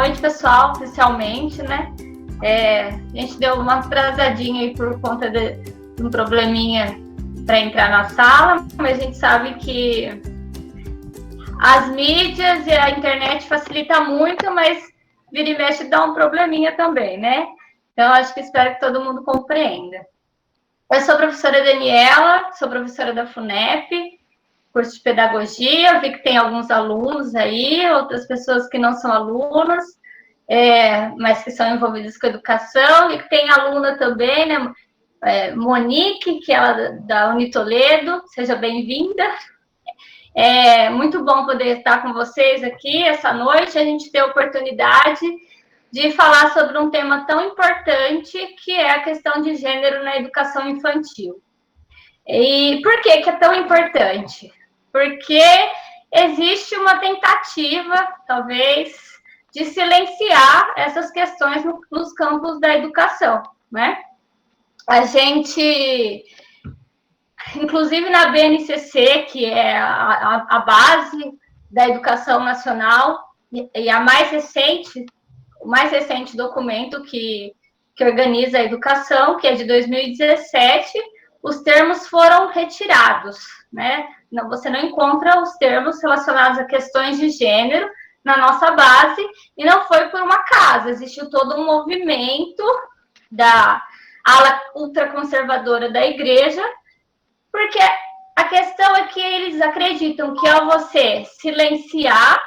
noite, pessoal, oficialmente, né? A gente deu uma atrasadinha aí por conta de um probleminha para entrar na sala, mas a gente sabe que as mídias e a internet facilita muito, mas vira e mexe dá um probleminha também, né? Então, acho que espero que todo mundo compreenda. Eu sou a professora Daniela, sou professora da FUNEP, curso de pedagogia. Vi que tem alguns alunos aí, outras pessoas que não são alunas, mas que são envolvidas com educação. E que tem aluna também, né? Monique, que é da Unitoledo, seja bem-vinda. É muito bom poder estar com vocês aqui essa noite, a gente ter a oportunidade de falar sobre um tema tão importante, que é a questão de gênero na educação infantil. E por que é tão importante? Porque existe uma tentativa, talvez, de silenciar essas questões nos campos da educação, né? A gente, inclusive na BNCC, que é a base da educação nacional, e a mais recente, o mais recente documento que organiza a educação, que é de 2017, os termos foram retirados, né? Você não encontra os termos relacionados a questões de gênero na nossa base, e não foi por um acaso, existiu todo um movimento da ala ultraconservadora da igreja, porque a questão é que eles acreditam que ao você silenciar,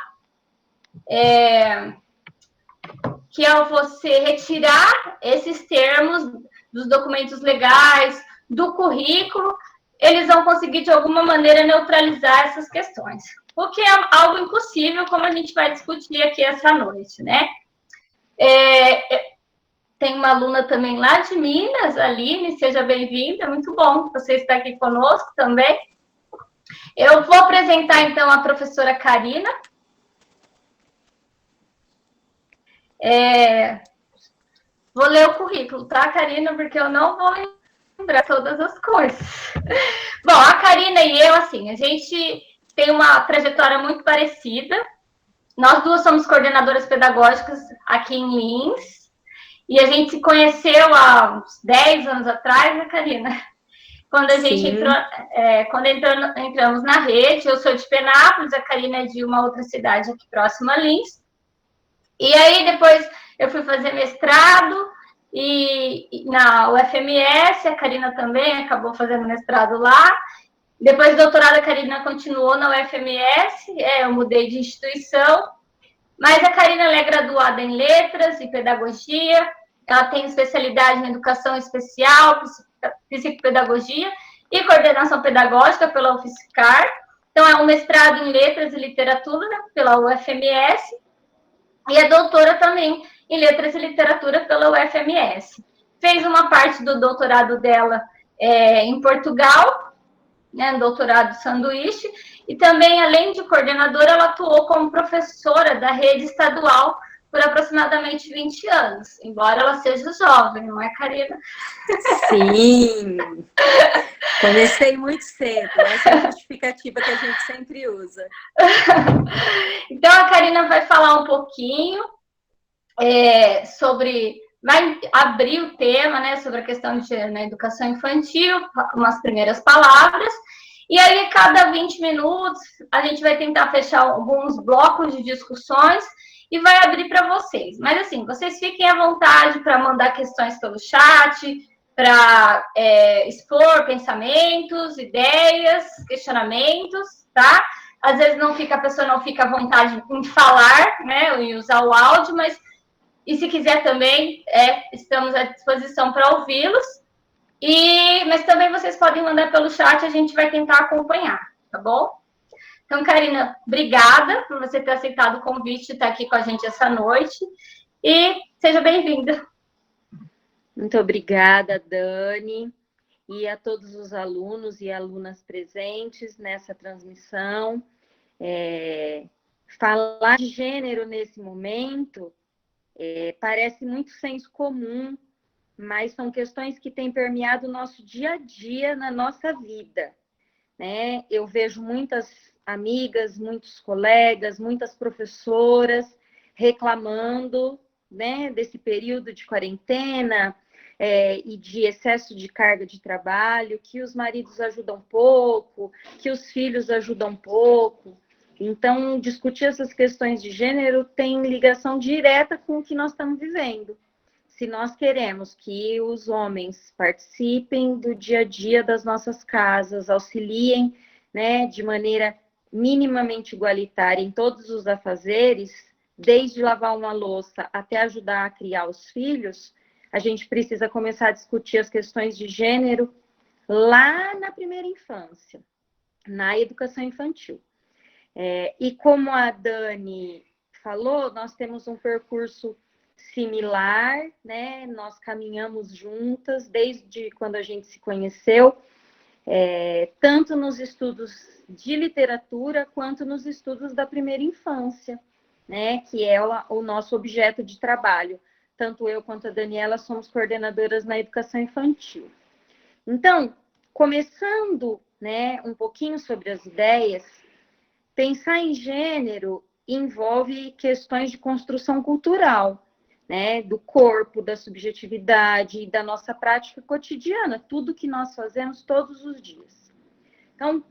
que ao você retirar esses termos dos documentos legais, do currículo, eles vão conseguir, de alguma maneira, neutralizar essas questões. O que é algo impossível, como a gente vai discutir aqui essa noite, né? Tem uma aluna também lá de Minas, Aline, seja bem-vinda, muito bom você estar aqui conosco também. Eu vou apresentar, então, a professora Karina. Vou ler o currículo, tá, Karina? Porque eu não vou lembrar todas as coisas. Bom, a Karina e eu, assim, a gente tem uma trajetória muito parecida. Nós duas somos coordenadoras pedagógicas aqui em Lins. E a gente se conheceu há uns 10 anos atrás, né, Karina? Quando a gente entrou, entramos na rede. Eu sou de Penápolis, a Karina é de uma outra cidade aqui próxima a Lins. E aí, depois, eu fui fazer mestrado na UFMS, a Karina também acabou fazendo mestrado lá. Depois do doutorado, a Karina continuou na UFMS, eu mudei de instituição. Mas a Karina é graduada em Letras e Pedagogia, ela tem especialidade em Educação Especial, Psicopedagogia e Coordenação Pedagógica pela UFSCar. Então, é um mestrado em Letras e Literatura pela UFMS e é doutora também em Letras e Literatura pela UFMS. Fez uma parte do doutorado dela em Portugal, né, doutorado sanduíche, e também, além de coordenadora, ela atuou como professora da rede estadual por aproximadamente 20 anos, embora ela seja jovem, não é, Karina? Sim! Comecei muito cedo, essa é a justificativa que a gente sempre usa. Então, a Karina vai falar um pouquinho sobre... Vai abrir o tema, né, sobre a questão de gênero na educação infantil, umas primeiras palavras, e aí, cada 20 minutos, a gente vai tentar fechar alguns blocos de discussões e vai abrir para vocês. Mas, assim, vocês fiquem à vontade para mandar questões pelo chat, para expor pensamentos, ideias, questionamentos, tá? Às vezes a pessoa não fica à vontade em falar, né, em usar o áudio, mas e se quiser também, estamos à disposição para ouvi-los. Mas também vocês podem mandar pelo chat, a gente vai tentar acompanhar, tá bom? Então, Karina, obrigada por você ter aceitado o convite de estar aqui com a gente essa noite. E seja bem-vinda. Muito obrigada, Dani, e a todos os alunos e alunas presentes nessa transmissão. Falar de gênero nesse momento parece muito senso comum, mas são questões que têm permeado o nosso dia a dia na nossa vida, né? Eu vejo muitas amigas, muitos colegas, muitas professoras reclamando, né, desse período de quarentena e de excesso de carga de trabalho, que os maridos ajudam pouco, que os filhos ajudam pouco. Então, discutir essas questões de gênero tem ligação direta com o que nós estamos vivendo. Se nós queremos que os homens participem do dia a dia das nossas casas, auxiliem, né, de maneira minimamente igualitária em todos os afazeres, desde lavar uma louça até ajudar a criar os filhos, a gente precisa começar a discutir as questões de gênero lá na primeira infância, na educação infantil. E como a Dani falou, nós temos um percurso similar, né? Nós caminhamos juntas desde quando a gente se conheceu, tanto nos estudos de literatura quanto nos estudos da primeira infância, né? Que é o nosso objeto de trabalho. Tanto eu quanto a Daniela somos coordenadoras na educação infantil. Então, começando, né, um pouquinho sobre as ideias, pensar em gênero envolve questões de construção cultural, né, do corpo, da subjetividade e da nossa prática cotidiana, tudo que nós fazemos todos os dias. Então,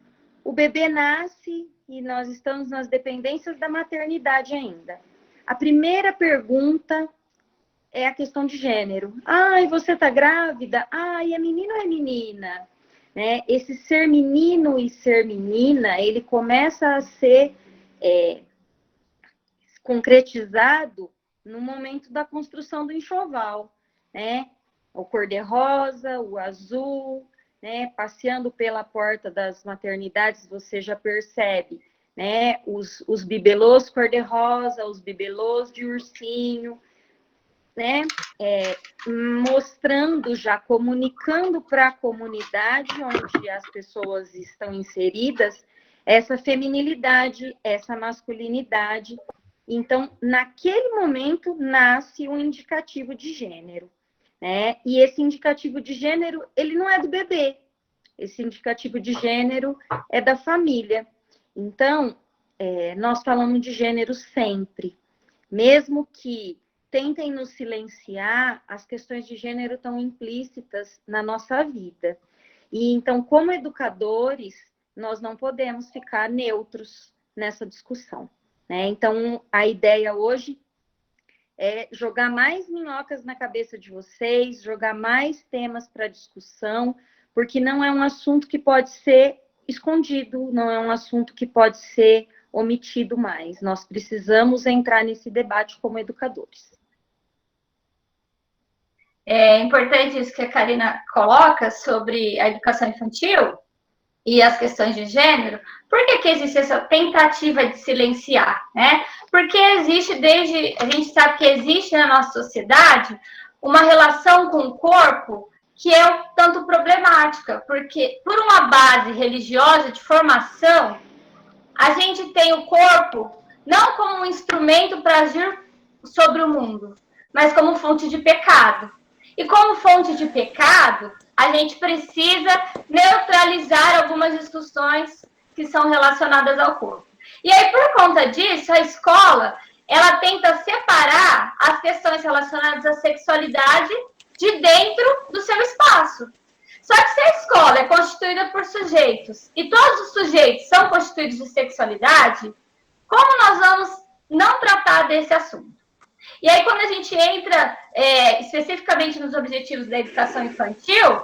o bebê nasce e nós estamos nas dependências da maternidade ainda. A primeira pergunta é a questão de gênero. Ai, você está grávida? Ai, é menino ou é menina? Né? Esse ser menino e ser menina, ele começa a ser concretizado no momento da construção do enxoval, né? O cor-de-rosa, o azul, né? Passeando pela porta das maternidades, você já percebe, né? Os bibelôs cor-de-rosa, os bibelôs de ursinho, né? Mostrando já, comunicando para a comunidade onde as pessoas estão inseridas, essa feminilidade, essa masculinidade. Então, naquele momento, nasce um indicativo de gênero, né? E esse indicativo de gênero, ele não é do bebê. Esse indicativo de gênero é da família. Então, nós falamos de gênero sempre. Mesmo que tentem nos silenciar, as questões de gênero estão implícitas na nossa vida. E então, como educadores, nós não podemos ficar neutros nessa discussão, né? Então, a ideia hoje é jogar mais minhocas na cabeça de vocês, jogar mais temas para discussão, porque não é um assunto que pode ser escondido, não é um assunto que pode ser omitido mais. Nós precisamos entrar nesse debate como educadores. É importante isso que a Karina coloca sobre a educação infantil e as questões de gênero. Por que existe essa tentativa de silenciar, né? Porque existe a gente sabe que existe na nossa sociedade uma relação com o corpo que é um tanto problemática, porque por uma base religiosa de formação, a gente tem o corpo não como um instrumento para agir sobre o mundo, mas como fonte de pecado. E como fonte de pecado, a gente precisa neutralizar algumas discussões que são relacionadas ao corpo. E aí, por conta disso, a escola, ela tenta separar as questões relacionadas à sexualidade de dentro do seu espaço. Só que se a escola é constituída por sujeitos e todos os sujeitos são constituídos de sexualidade, como nós vamos não tratar desse assunto? E aí, quando a gente entra especificamente nos objetivos da educação infantil,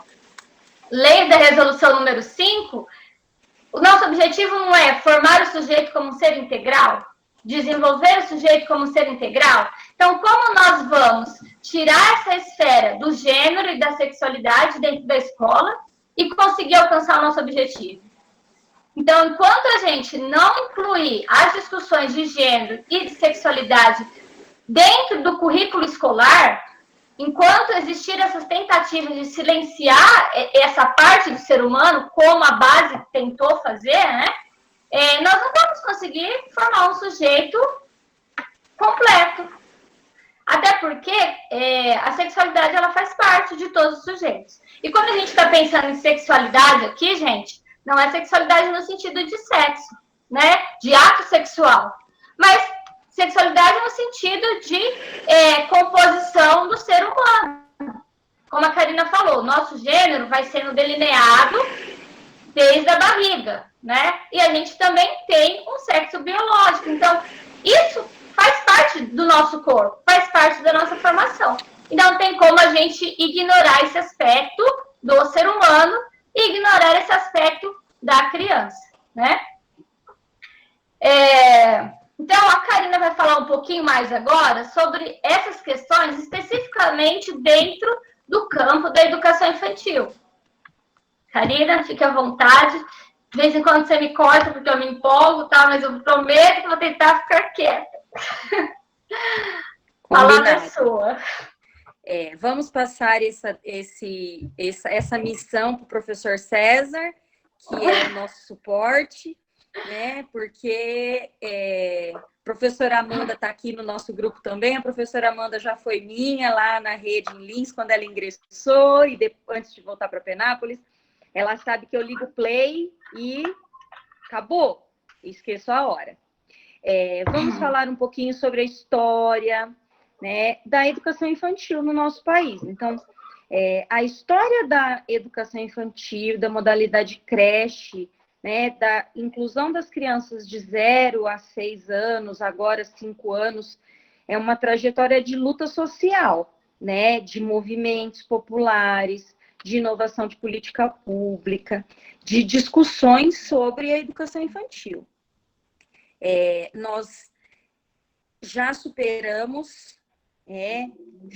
lei da resolução número 5, o nosso objetivo não é formar o sujeito como um ser integral, desenvolver o sujeito como um ser integral. Então, como nós vamos tirar essa esfera do gênero e da sexualidade dentro da escola e conseguir alcançar o nosso objetivo? Então, enquanto a gente não incluir as discussões de gênero e de sexualidade dentro do currículo escolar, enquanto existir essas tentativas de silenciar essa parte do ser humano, como a base tentou fazer, né, nós não vamos conseguir formar um sujeito completo. Até porque a sexualidade ela faz parte de todos os sujeitos. E quando a gente está pensando em sexualidade aqui, gente, não é sexualidade no sentido de sexo, né, de ato sexual, mas Sexualidade no sentido de composição do ser humano. Como a Karina falou, nosso gênero vai sendo delineado desde a barriga, né? E a gente também tem um sexo biológico. Então, isso faz parte do nosso corpo, faz parte da nossa formação. Então, não tem como a gente ignorar esse aspecto do ser humano e ignorar esse aspecto da criança, né? Então, a Karina vai falar um pouquinho mais agora sobre essas questões, especificamente dentro do campo da educação infantil. Karina, fique à vontade. De vez em quando você me corta, porque eu me empolgo, tá? Mas eu prometo que vou tentar ficar quieta. A palavra é sua. Vamos passar essa missão para o professor César, que é o nosso suporte, né? Porque a professora Amanda está aqui no nosso grupo também. A professora Amanda já foi minha lá na rede em Lins, quando ela ingressou, e antes de voltar para Penápolis. Ela sabe que eu ligo play e acabou, esqueço a hora. Vamos falar um pouquinho sobre a história, né, da educação infantil no nosso país. Então, a história da educação infantil, da modalidade creche, né, da inclusão das crianças de 0 a 6 anos, agora 5 anos, é uma trajetória de luta social, né, de movimentos populares, de inovação de política pública, de discussões sobre a educação infantil. Nós já superamos,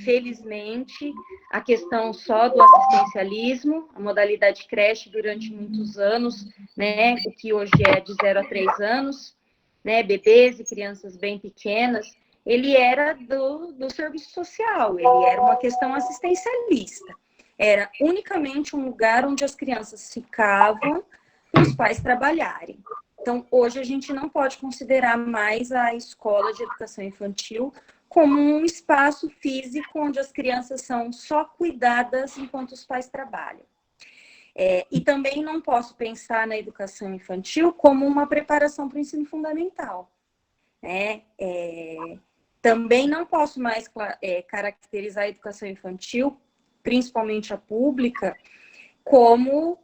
felizmente, a questão só do assistencialismo, a modalidade creche durante muitos anos, né, o que hoje é de 0 a 3 anos, né, bebês e crianças bem pequenas, ele era do serviço social, ele era uma questão assistencialista. Era unicamente um lugar onde as crianças ficavam para os pais trabalharem. Então, hoje a gente não pode considerar mais a escola de educação infantil como um espaço físico onde as crianças são só cuidadas enquanto os pais trabalham. E também não posso pensar na educação infantil como uma preparação para o ensino fundamental. Também não posso mais caracterizar a educação infantil, principalmente a pública, como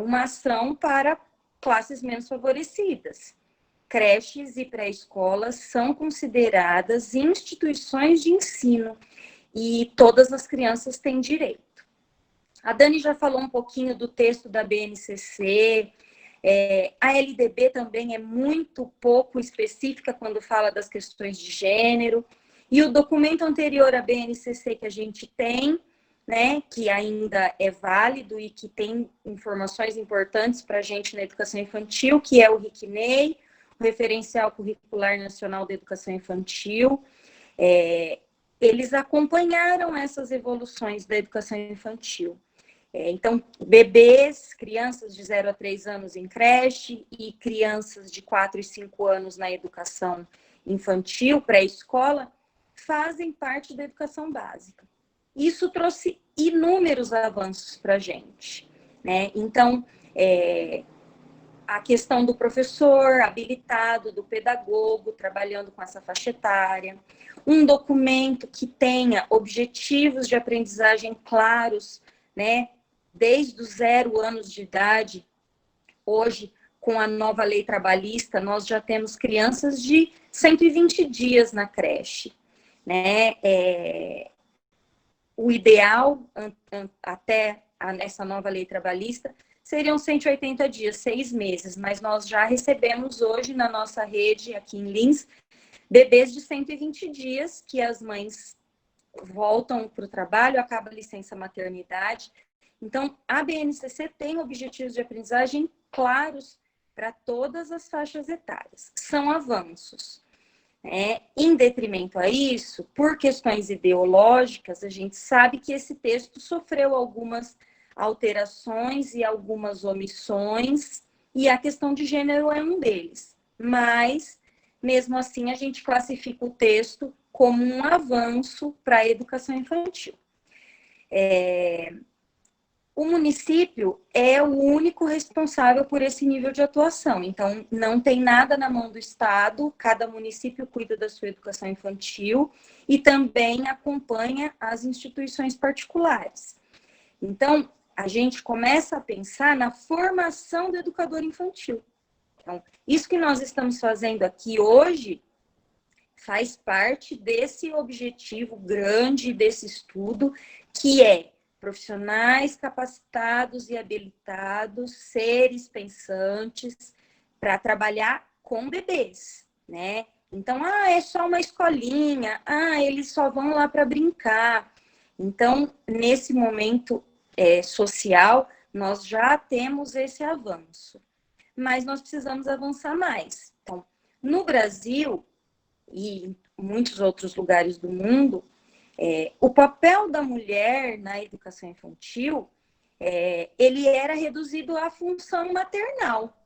uma ação para classes menos favorecidas. Creches e pré-escolas são consideradas instituições de ensino e todas as crianças têm direito. A Dani já falou um pouquinho do texto da BNCC, a LDB também é muito pouco específica quando fala das questões de gênero, e o documento anterior à BNCC que a gente tem, né, que ainda é válido e que tem informações importantes para a gente na educação infantil, que é o RICNEI, o Referencial Curricular Nacional da Educação Infantil. Eles acompanharam essas evoluções da educação infantil. Então, bebês, crianças de 0 a 3 anos em creche e crianças de 4 e 5 anos na educação infantil, pré-escola, fazem parte da educação básica. Isso trouxe inúmeros avanços para a gente, né? Então, a questão do professor habilitado, do pedagogo, trabalhando com essa faixa etária, um documento que tenha objetivos de aprendizagem claros, né? Desde os 0 anos de idade. Hoje, com a nova lei trabalhista, nós já temos crianças de 120 dias na creche, né? O ideal, até essa nova lei trabalhista, seriam 180 dias, 6 meses, mas nós já recebemos hoje na nossa rede, aqui em Lins, bebês de 120 dias, que as mães voltam para o trabalho, acaba a licença maternidade. Então, a BNCC tem objetivos de aprendizagem claros para todas as faixas etárias. São avanços. Em detrimento a isso, por questões ideológicas, a gente sabe que esse texto sofreu algumas alterações e algumas omissões, e a questão de gênero é um deles. Mas, mesmo assim, a gente classifica o texto como um avanço para a educação infantil. O município é o único responsável por esse nível de atuação. Então, não tem nada na mão do Estado, cada município cuida da sua educação infantil e também acompanha as instituições particulares. Então, a gente começa a pensar na formação do educador infantil. Então, isso que nós estamos fazendo aqui hoje faz parte desse objetivo grande desse estudo, que é profissionais capacitados e habilitados, seres pensantes, para trabalhar com bebês, né? Então, é só uma escolinha, eles só vão lá para brincar. Então, nesse momento social, nós já temos esse avanço, mas nós precisamos avançar mais. Então, no Brasil e em muitos outros lugares do mundo, o papel da mulher na educação infantil, ele era reduzido à função maternal,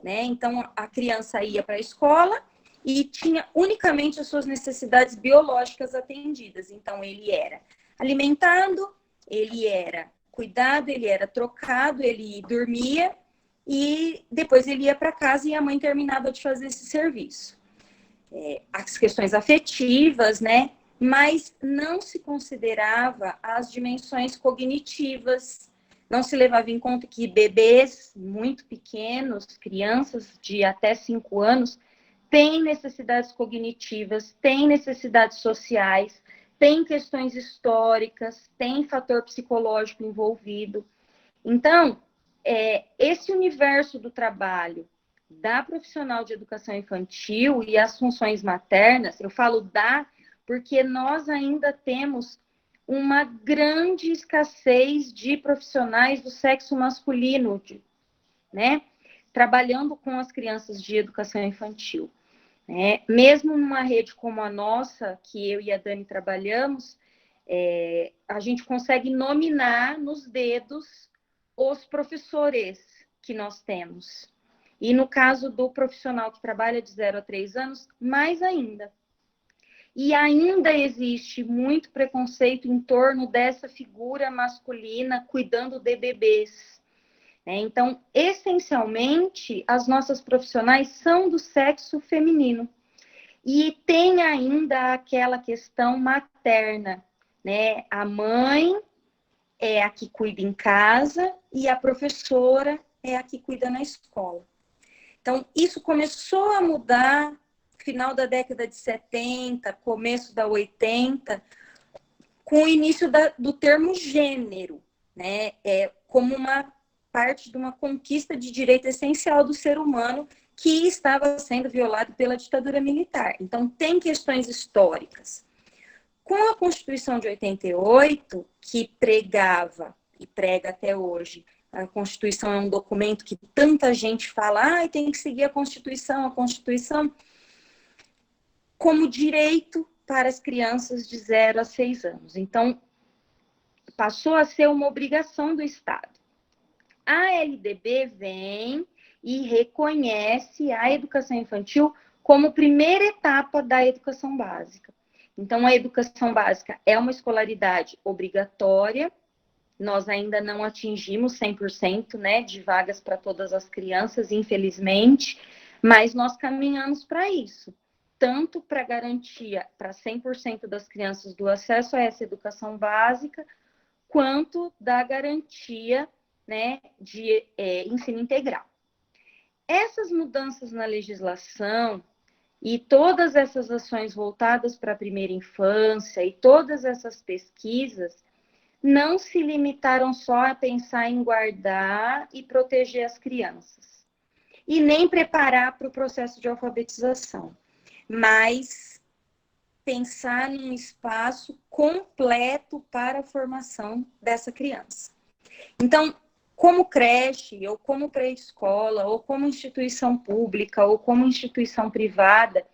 né? Então, a criança ia para a escola e tinha unicamente as suas necessidades biológicas atendidas. Então, ele era alimentado, ele era cuidado, ele era trocado, ele dormia e depois ele ia para casa e a mãe terminava de fazer esse serviço. As questões afetivas, né? Mas não se considerava as dimensões cognitivas, não se levava em conta que bebês muito pequenos, crianças de até 5 anos, têm necessidades cognitivas, têm necessidades sociais, têm questões históricas, têm fator psicológico envolvido. Então, esse universo do trabalho da profissional de educação infantil e as funções maternas, eu falo porque nós ainda temos uma grande escassez de profissionais do sexo masculino, né? Trabalhando com as crianças de educação infantil. Né? Mesmo numa rede como a nossa, que eu e a Dani trabalhamos, a gente consegue nominar nos dedos os professores que nós temos. E no caso do profissional que trabalha de 0 a 3 anos, mais ainda. E ainda existe muito preconceito em torno dessa figura masculina cuidando de bebês. Então, essencialmente, as nossas profissionais são do sexo feminino. E tem ainda aquela questão materna, né? A mãe é a que cuida em casa e a professora é a que cuida na escola. Então, isso começou a mudar no final da década de 70, começo da 80, com o início do termo gênero, né? Como uma parte de uma conquista de direito essencial do ser humano que estava sendo violado pela ditadura militar. Então, tem questões históricas. Com a Constituição de 88, que pregava e prega até hoje, a Constituição é um documento que tanta gente fala, tem que seguir a Constituição, como direito para as crianças de 0 a 6 anos. Então, passou a ser uma obrigação do Estado. A LDB vem e reconhece a educação infantil como primeira etapa da educação básica. Então, a educação básica é uma escolaridade obrigatória. Nós ainda não atingimos 100%, né, de vagas para todas as crianças, infelizmente, mas nós caminhamos para isso. Tanto para garantia para 100% das crianças do acesso a essa educação básica, quanto da garantia, né, de ensino integral. Essas mudanças na legislação e todas essas ações voltadas para a primeira infância e todas essas pesquisas não se limitaram só a pensar em guardar e proteger as crianças, e nem preparar para o processo de alfabetização, mas pensar num espaço completo para a formação dessa criança. Então, como creche, ou como pré-escola, ou como instituição pública, ou como instituição privada,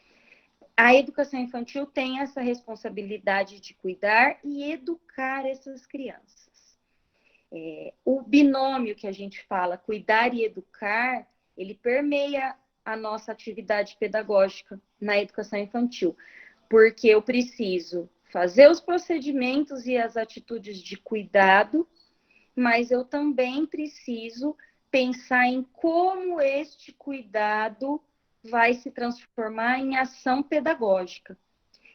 a educação infantil tem essa responsabilidade de cuidar e educar essas crianças. O binômio que a gente fala, cuidar e educar, ele permeia a nossa atividade pedagógica na educação infantil, porque eu preciso fazer os procedimentos e as atitudes de cuidado, mas eu também preciso pensar em como este cuidado vai se transformar em ação pedagógica.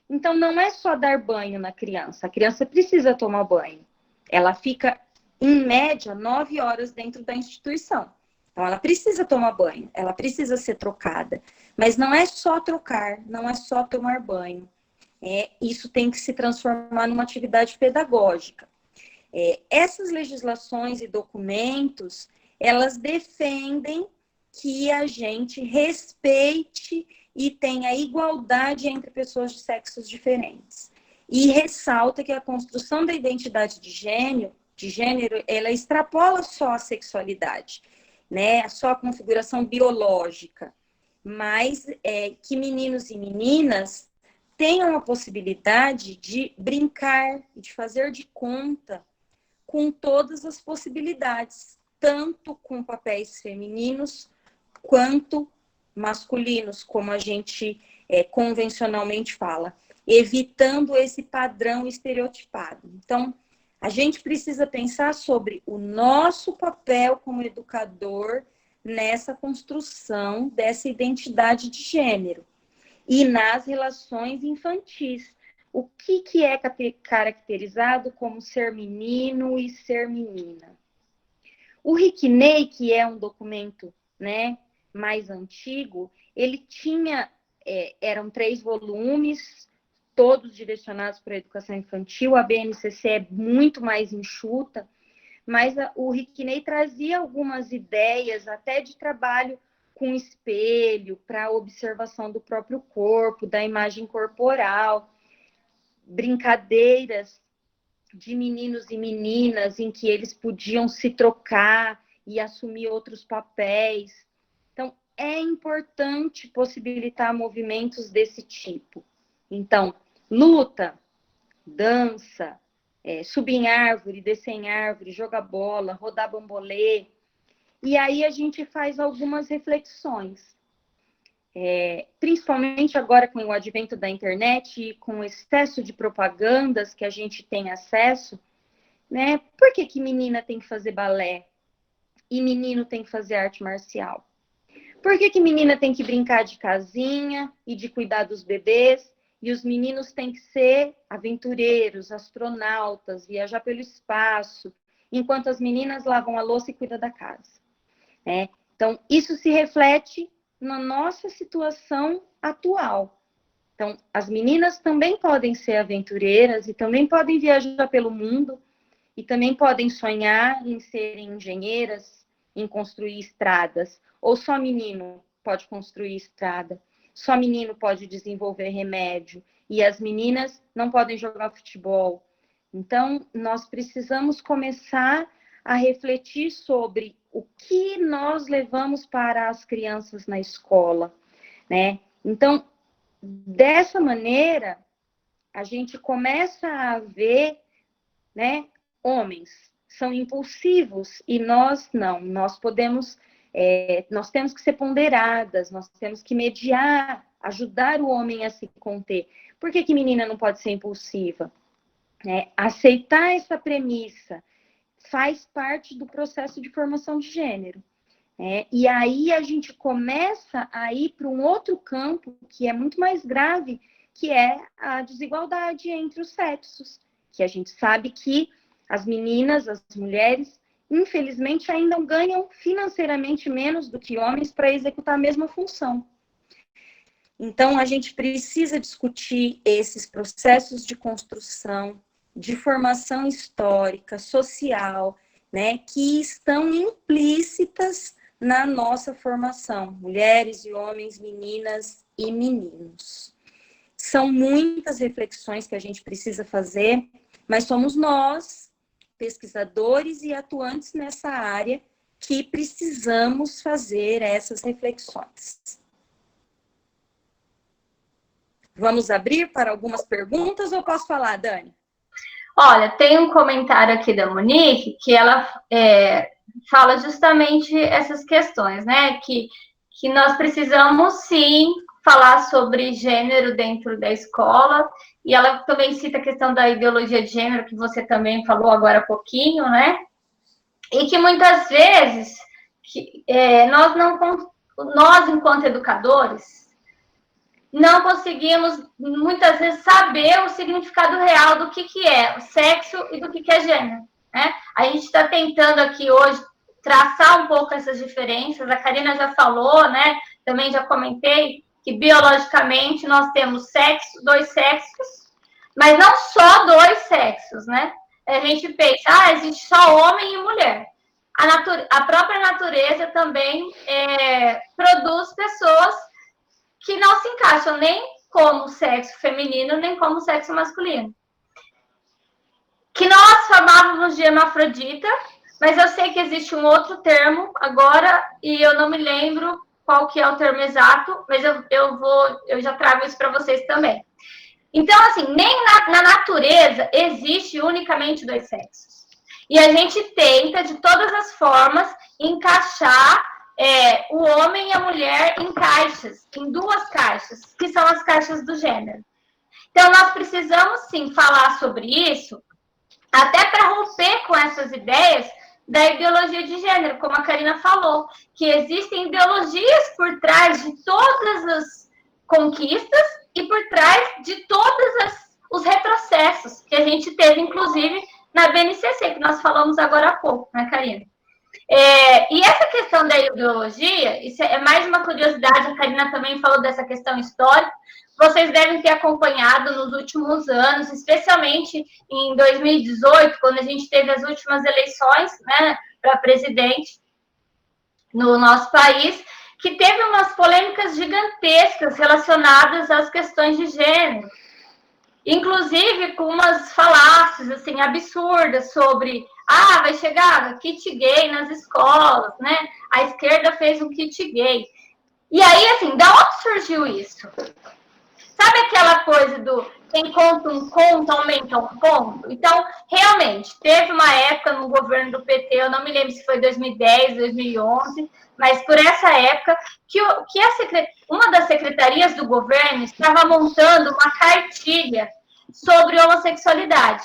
Então, não é só dar banho na criança. A criança precisa tomar banho. Ela fica, em média, 9 horas dentro da instituição. Então, ela precisa tomar banho, ela precisa ser trocada. Mas não é só trocar, não é só tomar banho. Isso tem que se transformar numa atividade pedagógica. Essas legislações e documentos, elas defendem que a gente respeite e tenha igualdade entre pessoas de sexos diferentes. E ressalta que a construção da identidade de gênero, ela extrapola só a sexualidade, né? Só a configuração biológica, mas que meninos e meninas tenham a possibilidade de brincar, de fazer de conta com todas as possibilidades, tanto com papéis femininos quanto masculinos, como a gente convencionalmente fala, evitando esse padrão estereotipado. Então, a gente precisa pensar sobre o nosso papel como educador nessa construção dessa identidade de gênero e nas relações infantis. O que é caracterizado como ser menino e ser menina? O RICNEI, que é um documento, né, mais antigo, ele tinha, eram 3 volumes, todos direcionados para a educação infantil. A BNCC é muito mais enxuta, mas o RICNEI trazia algumas ideias até de trabalho com espelho, para observação do próprio corpo, da imagem corporal, brincadeiras de meninos e meninas em que eles podiam se trocar e assumir outros papéis. Então, é importante possibilitar movimentos desse tipo. Então, luta, dança, subir em árvore, descer em árvore, jogar bola, rodar bambolê. E aí a gente faz algumas reflexões. Principalmente agora com o advento da internet e com o excesso de propagandas que a gente tem acesso, né? Por que menina tem que fazer balé e menino tem que fazer arte marcial? Por que menina tem que brincar de casinha e de cuidar dos bebês e os meninos têm que ser aventureiros, astronautas, viajar pelo espaço, enquanto as meninas lavam a louça e cuidam da casa? Então, isso se reflete na nossa situação atual. Então, as meninas também podem ser aventureiras e também podem viajar pelo mundo e também podem sonhar em serem engenheiras, em construir estradas. Ou só menino pode construir estrada, só menino pode desenvolver remédio e as meninas não podem jogar futebol. Então, nós precisamos começar a refletir sobre o que nós levamos para as crianças na escola, né? Então, dessa maneira, a gente começa a ver, né, homens são impulsivos e nós não. Nós temos que ser ponderadas, nós temos que mediar, ajudar o homem a se conter. Por que menina não pode ser impulsiva? Aceitar essa premissa faz parte do processo de formação de gênero. E aí a gente começa a ir para um outro campo que é muito mais grave, que é a desigualdade entre os sexos. Que a gente sabe que as meninas, as mulheres, infelizmente ainda ganham financeiramente menos do que homens para executar a mesma função. Então, a gente precisa discutir esses processos de construção, de formação histórica, social, né, que estão implícitas na nossa formação, mulheres e homens, meninas e meninos. São muitas reflexões que a gente precisa fazer, mas somos nós, pesquisadores e atuantes nessa área, que precisamos fazer essas reflexões. Vamos abrir para algumas perguntas ou posso falar, Dani? Olha, tem um comentário aqui da Monique que ela fala justamente essas questões, né? Que nós precisamos, sim, falar sobre gênero dentro da escola. E ela também cita a questão da ideologia de gênero, que você também falou agora há pouquinho, né? e que muitas vezes nós, enquanto educadores, não conseguimos, muitas vezes, saber o significado real do que é o sexo e do que é gênero, né? A gente está tentando aqui hoje traçar um pouco essas diferenças. A Karina já falou, né? Também já comentei que biologicamente nós temos dois sexos, mas não só dois sexos, né? A gente pensa, existe só homem e mulher. A própria natureza também produz pessoas que não se encaixam nem como sexo feminino, nem como sexo masculino. Que nós chamávamos de hermafrodita, mas eu sei que existe um outro termo agora, e eu não me lembro qual que é o termo exato, mas eu já trago isso para vocês também. Então, assim, nem na natureza existe unicamente dois sexos. E a gente tenta, de todas as formas, encaixar o homem e a mulher em duas caixas, que são as caixas do gênero. Então, nós precisamos, sim, falar sobre isso, até para romper com essas ideias da ideologia de gênero, como a Karina falou, que existem ideologias por trás de todas as conquistas e por trás de todos os retrocessos que a gente teve, inclusive, na BNCC, que nós falamos agora há pouco, né, Karina? E essa questão da ideologia, isso é mais uma curiosidade, a Karina também falou dessa questão histórica, vocês devem ter acompanhado nos últimos anos, especialmente em 2018, quando a gente teve as últimas eleições, né, para presidente no nosso país, que teve umas polêmicas gigantescas relacionadas às questões de gênero, inclusive com umas falácias assim, absurdas sobre vai chegar kit gay nas escolas, né? A esquerda fez um kit gay. E aí, assim, da onde surgiu isso? Sabe aquela coisa do quem conta um conto, aumenta um ponto? Então, realmente, teve uma época no governo do PT, eu não me lembro se foi 2010, 2011, mas por essa época, que uma das secretarias do governo estava montando uma cartilha sobre homossexualidade.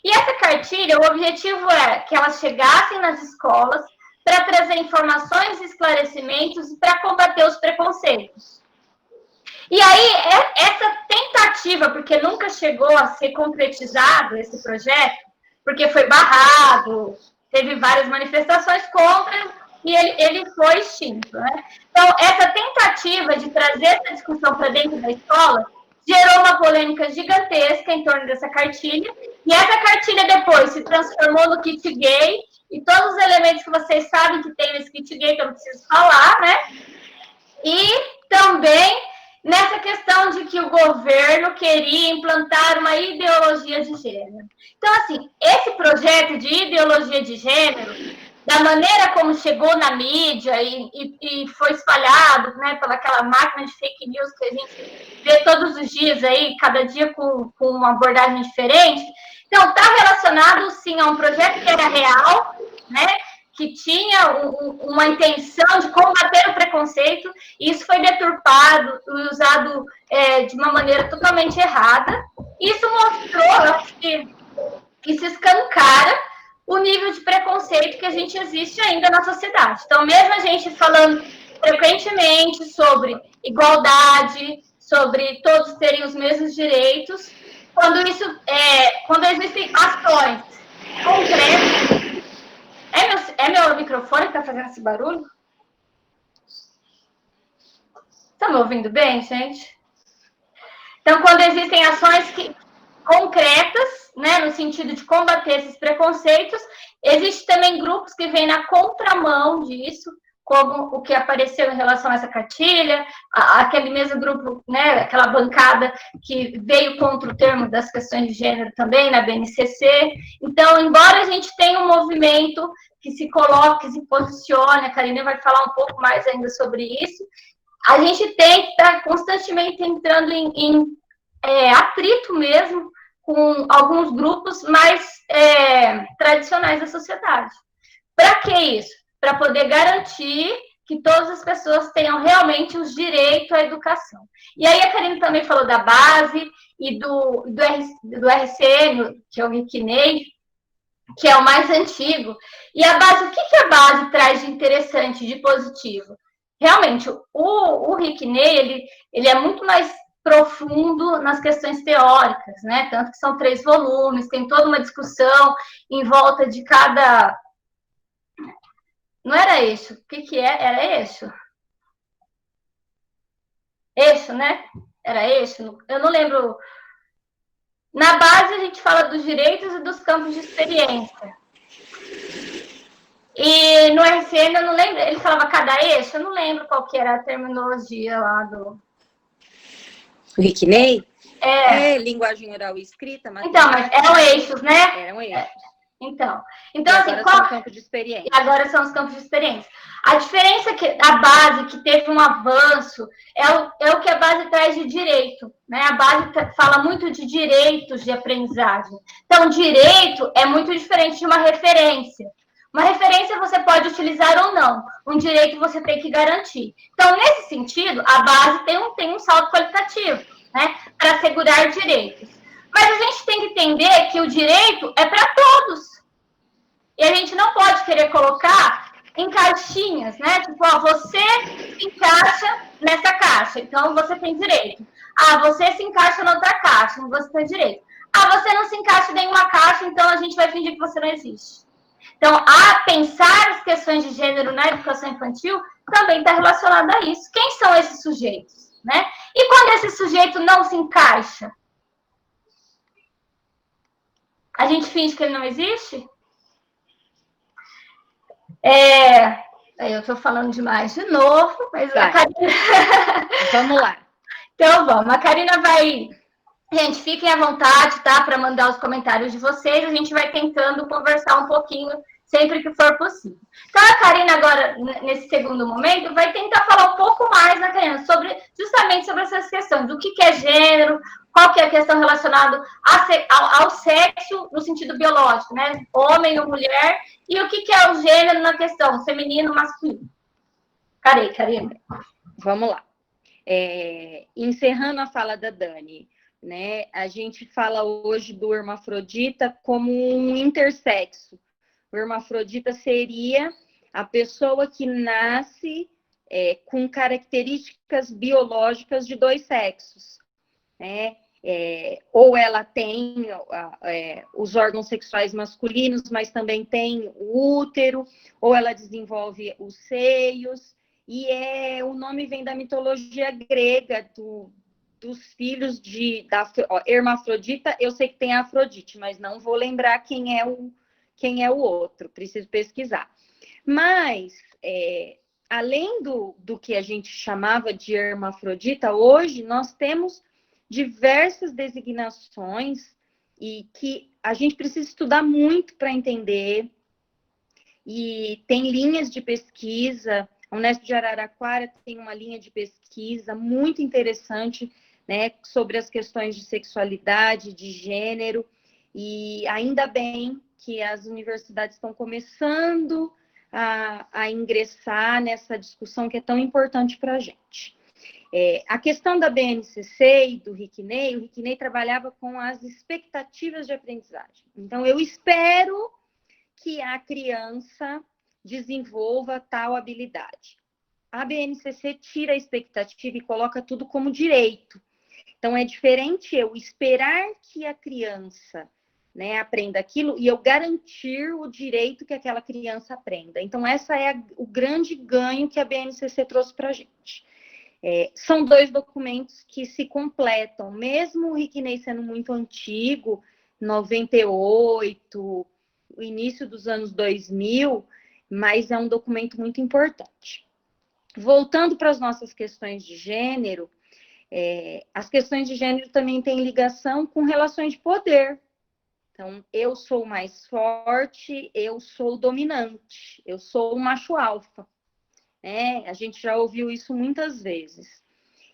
E essa cartilha, o objetivo era que elas chegassem nas escolas para trazer informações e esclarecimentos para combater os preconceitos. E aí, essa tentativa, porque nunca chegou a ser concretizado esse projeto, porque foi barrado, teve várias manifestações contra, e ele foi extinto, né? Então, essa tentativa de trazer essa discussão para dentro da escola gerou uma polêmica gigantesca em torno dessa cartilha, e essa cartilha depois se transformou no kit gay, e todos os elementos que vocês sabem que tem nesse kit gay, que eu não preciso falar, né? E também nessa questão de que o governo queria implantar uma ideologia de gênero. Então, assim, esse projeto de ideologia de gênero, da maneira como chegou na mídia e foi espalhado, né, pelaquela máquina de fake news que a gente vê todos os dias aí, cada dia com uma abordagem diferente. Então, está relacionado, sim, a um projeto que era real, né, que tinha uma intenção de combater o preconceito, e isso foi deturpado e usado de uma maneira totalmente errada. Isso mostrou, acho que isso escancara o nível de preconceito que a gente existe ainda na sociedade. Então, mesmo a gente falando frequentemente sobre igualdade, sobre todos terem os mesmos direitos, quando existem ações concretas. É meu microfone que está fazendo esse barulho? Estão me ouvindo bem, gente? Então, quando existem ações concretas, né, no sentido de combater esses preconceitos, existem também grupos que vêm na contramão disso, como o que apareceu em relação a essa cartilha, aquele mesmo grupo, né, aquela bancada que veio contra o termo das questões de gênero também, na BNCC. Então, embora a gente tenha um movimento que se coloque, que se posicione, a Karina vai falar um pouco mais ainda sobre isso, a gente tem que estar constantemente entrando em atrito mesmo com alguns grupos mais tradicionais da sociedade. Para que isso? Para poder garantir que todas as pessoas tenham realmente os direitos à educação. E aí a Karine também falou da base e do RCN, que é o RICNEI, que é o mais antigo. E a base, o que a base traz de interessante, de positivo? Realmente, o Rick Ney, ele é muito mais profundo nas questões teóricas, né? Tanto que são 3 volumes, tem toda uma discussão em volta de cada... Não era eixo. O que é? Era eixo? Eixo, né? Era eixo? Eu não lembro. Na base, a gente fala dos direitos e dos campos de experiência. E no RCN, eu não lembro, ele falava cada eixo, eu não lembro qual que era a terminologia lá do... O Rick Ney? Linguagem oral e escrita, então, mas eram eixos, né? Eram eixos. Então e assim, agora são campos de experiência. E agora são os campos de experiência. A diferença que a base, que teve um avanço, é o que a base traz de direito, né? A base fala muito de direitos de aprendizagem. Então, direito é muito diferente de uma referência. Uma referência você pode utilizar ou não. Um direito você tem que garantir. Então, nesse sentido, a base tem um salto qualitativo, né? Para assegurar direitos. Mas a gente tem que entender que o direito é para todos. E a gente não pode querer colocar em caixinhas, né? Tipo, ó, você se encaixa nessa caixa, então você tem direito. Ah, você se encaixa na outra caixa, então você tem direito. Ah, você não se encaixa em nenhuma caixa, então a gente vai fingir que você não existe. Então, a pensar as questões de gênero na educação infantil também está relacionado a isso. Quem são esses sujeitos, né? E quando esse sujeito não se encaixa? A gente finge que ele não existe? Eu estou falando demais de novo, mas a Karina... Vamos lá. Então, vamos. A Karina vai... Gente, fiquem à vontade, tá? Para mandar os comentários de vocês. A gente vai tentando conversar um pouquinho sempre que for possível. Então, a Karina agora, nesse segundo momento, vai tentar falar um pouco mais, né, Karina, justamente sobre essas questões, do que é gênero, qual que é a questão relacionada ao sexo no sentido biológico, né? Homem ou mulher, e o que é o gênero na questão feminino, masculino. Karina. Vamos lá. Encerrando a fala da Dani, né? A gente fala hoje do hermafrodita como um intersexo. O hermafrodita seria a pessoa que nasce com características biológicas de 2 sexos, né? Ou ela tem os órgãos sexuais masculinos, mas também tem o útero, ou ela desenvolve os seios, e o nome vem da mitologia grega, dos filhos da hermafrodita. Eu sei que tem a Afrodite, mas não vou lembrar quem é o outro, preciso pesquisar. Mas, além do que a gente chamava de hermafrodita, hoje nós temos diversas designações e que a gente precisa estudar muito para entender. E tem linhas de pesquisa. A Unesp de Araraquara tem uma linha de pesquisa muito interessante, né, sobre as questões de sexualidade, de gênero, e ainda bem que as universidades estão começando a ingressar nessa discussão que é tão importante para a gente. A questão da BNCC e do Rick Ney, o Rick Ney trabalhava com as expectativas de aprendizagem. Então, eu espero que a criança desenvolva tal habilidade. A BNCC tira a expectativa e coloca tudo como direito. Então, é diferente eu esperar que a criança, né, aprenda aquilo e eu garantir o direito que aquela criança aprenda. Então, essa é o grande ganho que a BNCC trouxe para a gente. São 2 documentos que se completam, mesmo o Rick Ney sendo muito antigo, 98, o início dos anos 2000, mas é um documento muito importante. Voltando para as nossas questões de gênero, as questões de gênero também têm ligação com relações de poder. Então, eu sou mais forte, eu sou dominante, eu sou o macho alfa. A gente já ouviu isso muitas vezes.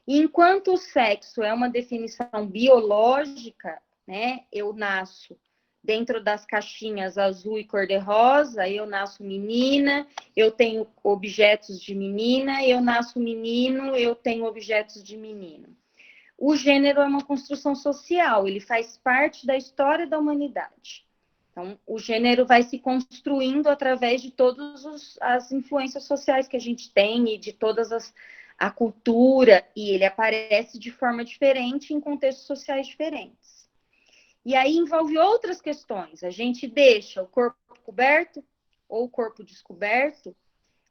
E enquanto o sexo é uma definição biológica, né, eu nasço dentro das caixinhas azul e cor-de-rosa, eu nasço menina, eu tenho objetos de menina, eu nasço menino, eu tenho objetos de menino. O gênero é uma construção social, ele faz parte da história da humanidade. Então, o gênero vai se construindo através de todas as influências sociais que a gente tem e de a cultura, e ele aparece de forma diferente em contextos sociais diferentes. E aí envolve outras questões. A gente deixa o corpo coberto ou o corpo descoberto,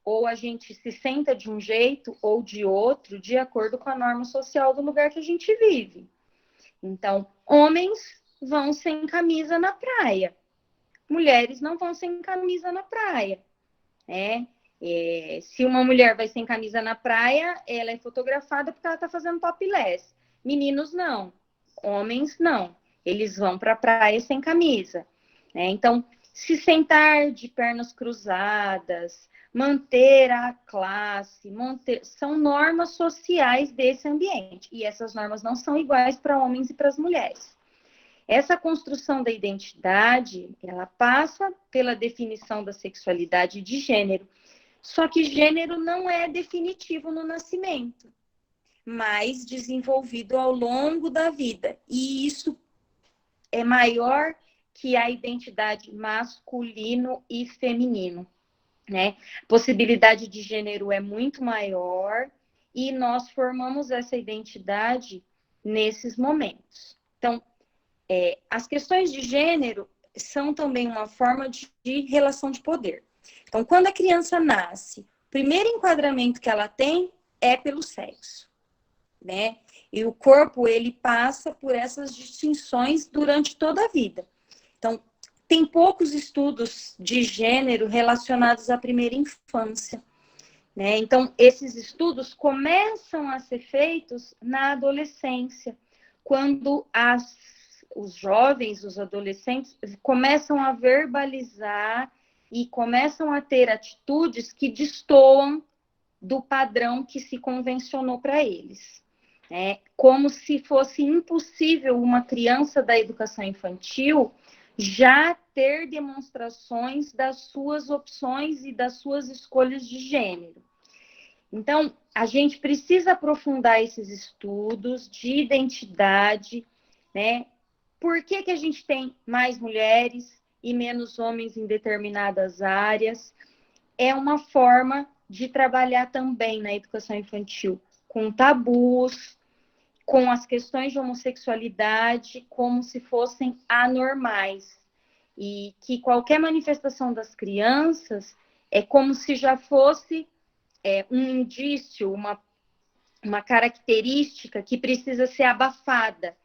ou a gente se senta de um jeito ou de outro, de acordo com a norma social do lugar que a gente vive. Então, homens vão sem camisa na praia. Mulheres não vão sem camisa na praia, né? Se uma mulher vai sem camisa na praia, ela é fotografada porque ela está fazendo topless. Meninos não, homens não. Eles vão para a praia sem camisa, né? Então, se sentar de pernas cruzadas, manter a classe, são normas sociais desse ambiente. E essas normas não são iguais para homens e para as mulheres. Essa construção da identidade, ela passa pela definição da sexualidade de gênero. Só que gênero não é definitivo no nascimento, mas desenvolvido ao longo da vida. E isso é maior que a identidade masculino e feminino, né? A possibilidade de gênero é muito maior e nós formamos essa identidade nesses momentos. Então, as questões de gênero são também uma forma de relação de poder. Então, quando a criança nasce, o primeiro enquadramento que ela tem é pelo sexo, né? E o corpo, ele passa por essas distinções durante toda a vida. Então, tem poucos estudos de gênero relacionados à primeira infância, né? Então, esses estudos começam a ser feitos na adolescência, quando os jovens, os adolescentes, começam a verbalizar e começam a ter atitudes que destoam do padrão que se convencionou para eles. Como se fosse impossível uma criança da educação infantil já ter demonstrações das suas opções e das suas escolhas de gênero. Então, a gente precisa aprofundar esses estudos de identidade, né? Por que a gente tem mais mulheres e menos homens em determinadas áreas? É uma forma de trabalhar também na educação infantil com tabus, com as questões de homossexualidade como se fossem anormais. E que qualquer manifestação das crianças é como se já fosse um indício, uma característica que precisa ser abafada.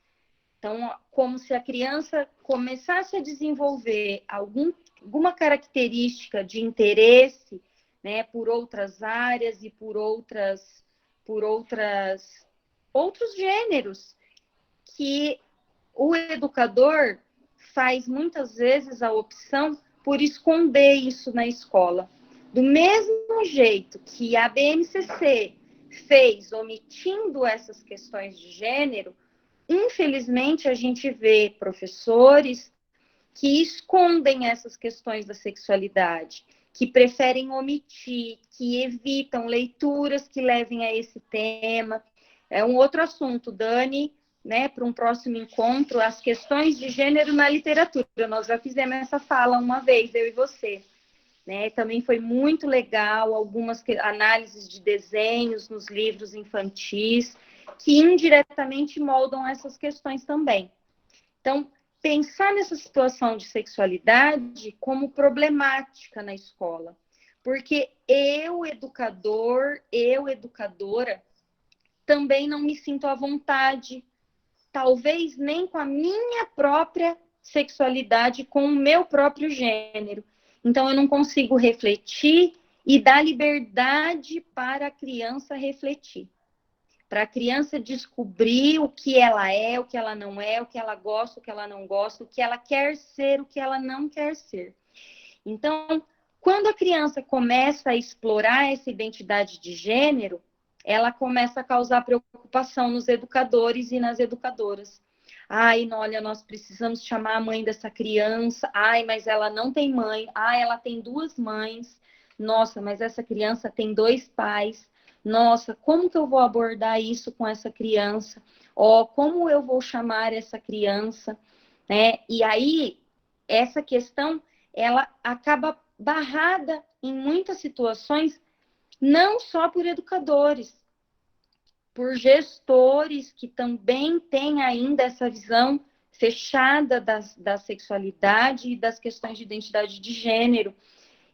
Então, como se a criança começasse a desenvolver alguma característica de interesse, né, por outras áreas e por outros gêneros, que o educador faz muitas vezes a opção por esconder isso na escola. Do mesmo jeito que a BNCC fez, omitindo essas questões de gênero, infelizmente a gente vê professores que escondem essas questões da sexualidade, que preferem omitir, que evitam leituras que levem a esse tema. É um outro assunto, Dani, né, para um próximo encontro, as questões de gênero na literatura. Nós já fizemos essa fala uma vez, eu e você. Né? Também foi muito legal, algumas análises de desenhos nos livros infantis, que indiretamente moldam essas questões também. Então, pensar nessa situação de sexualidade como problemática na escola. Porque eu, educador, eu, educadora, também não me sinto à vontade, talvez nem com a minha própria sexualidade, com o meu próprio gênero. Então, eu não consigo refletir e dar liberdade para a criança refletir. Para a criança descobrir o que ela é, o que ela não é, o que ela gosta, o que ela não gosta, o que ela quer ser, o que ela não quer ser. Então, quando a criança começa a explorar essa identidade de gênero, ela começa a causar preocupação nos educadores e nas educadoras. Ai, olha, nós precisamos chamar a mãe dessa criança. Ai, mas ela não tem mãe. Ai, ela tem 2 mães. Nossa, mas essa criança tem 2 pais. Nossa, como que eu vou abordar isso com essa criança? Como eu vou chamar essa criança? Né? E aí, essa questão, ela acaba barrada em muitas situações, não só por educadores, por gestores que também têm ainda essa visão fechada da sexualidade e das questões de identidade de gênero,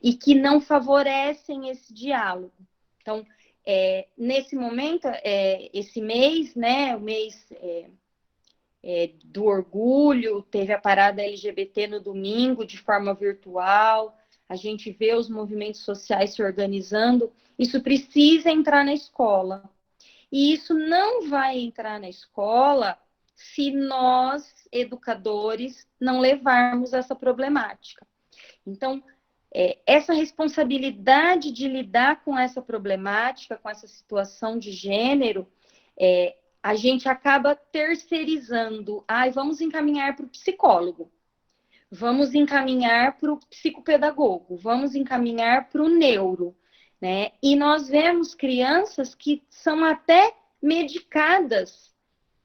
e que não favorecem esse diálogo. Então, nesse momento, esse mês, né, o mês do orgulho, teve a parada LGBT no domingo, de forma virtual, a gente vê os movimentos sociais se organizando, isso precisa entrar na escola. E isso não vai entrar na escola se nós, educadores, não levarmos essa problemática. Então, essa responsabilidade de lidar com essa problemática, com essa situação de gênero, a gente acaba terceirizando. Vamos encaminhar para o psicólogo, vamos encaminhar para o psicopedagogo, vamos encaminhar para o neuro, né? E nós vemos crianças que são até medicadas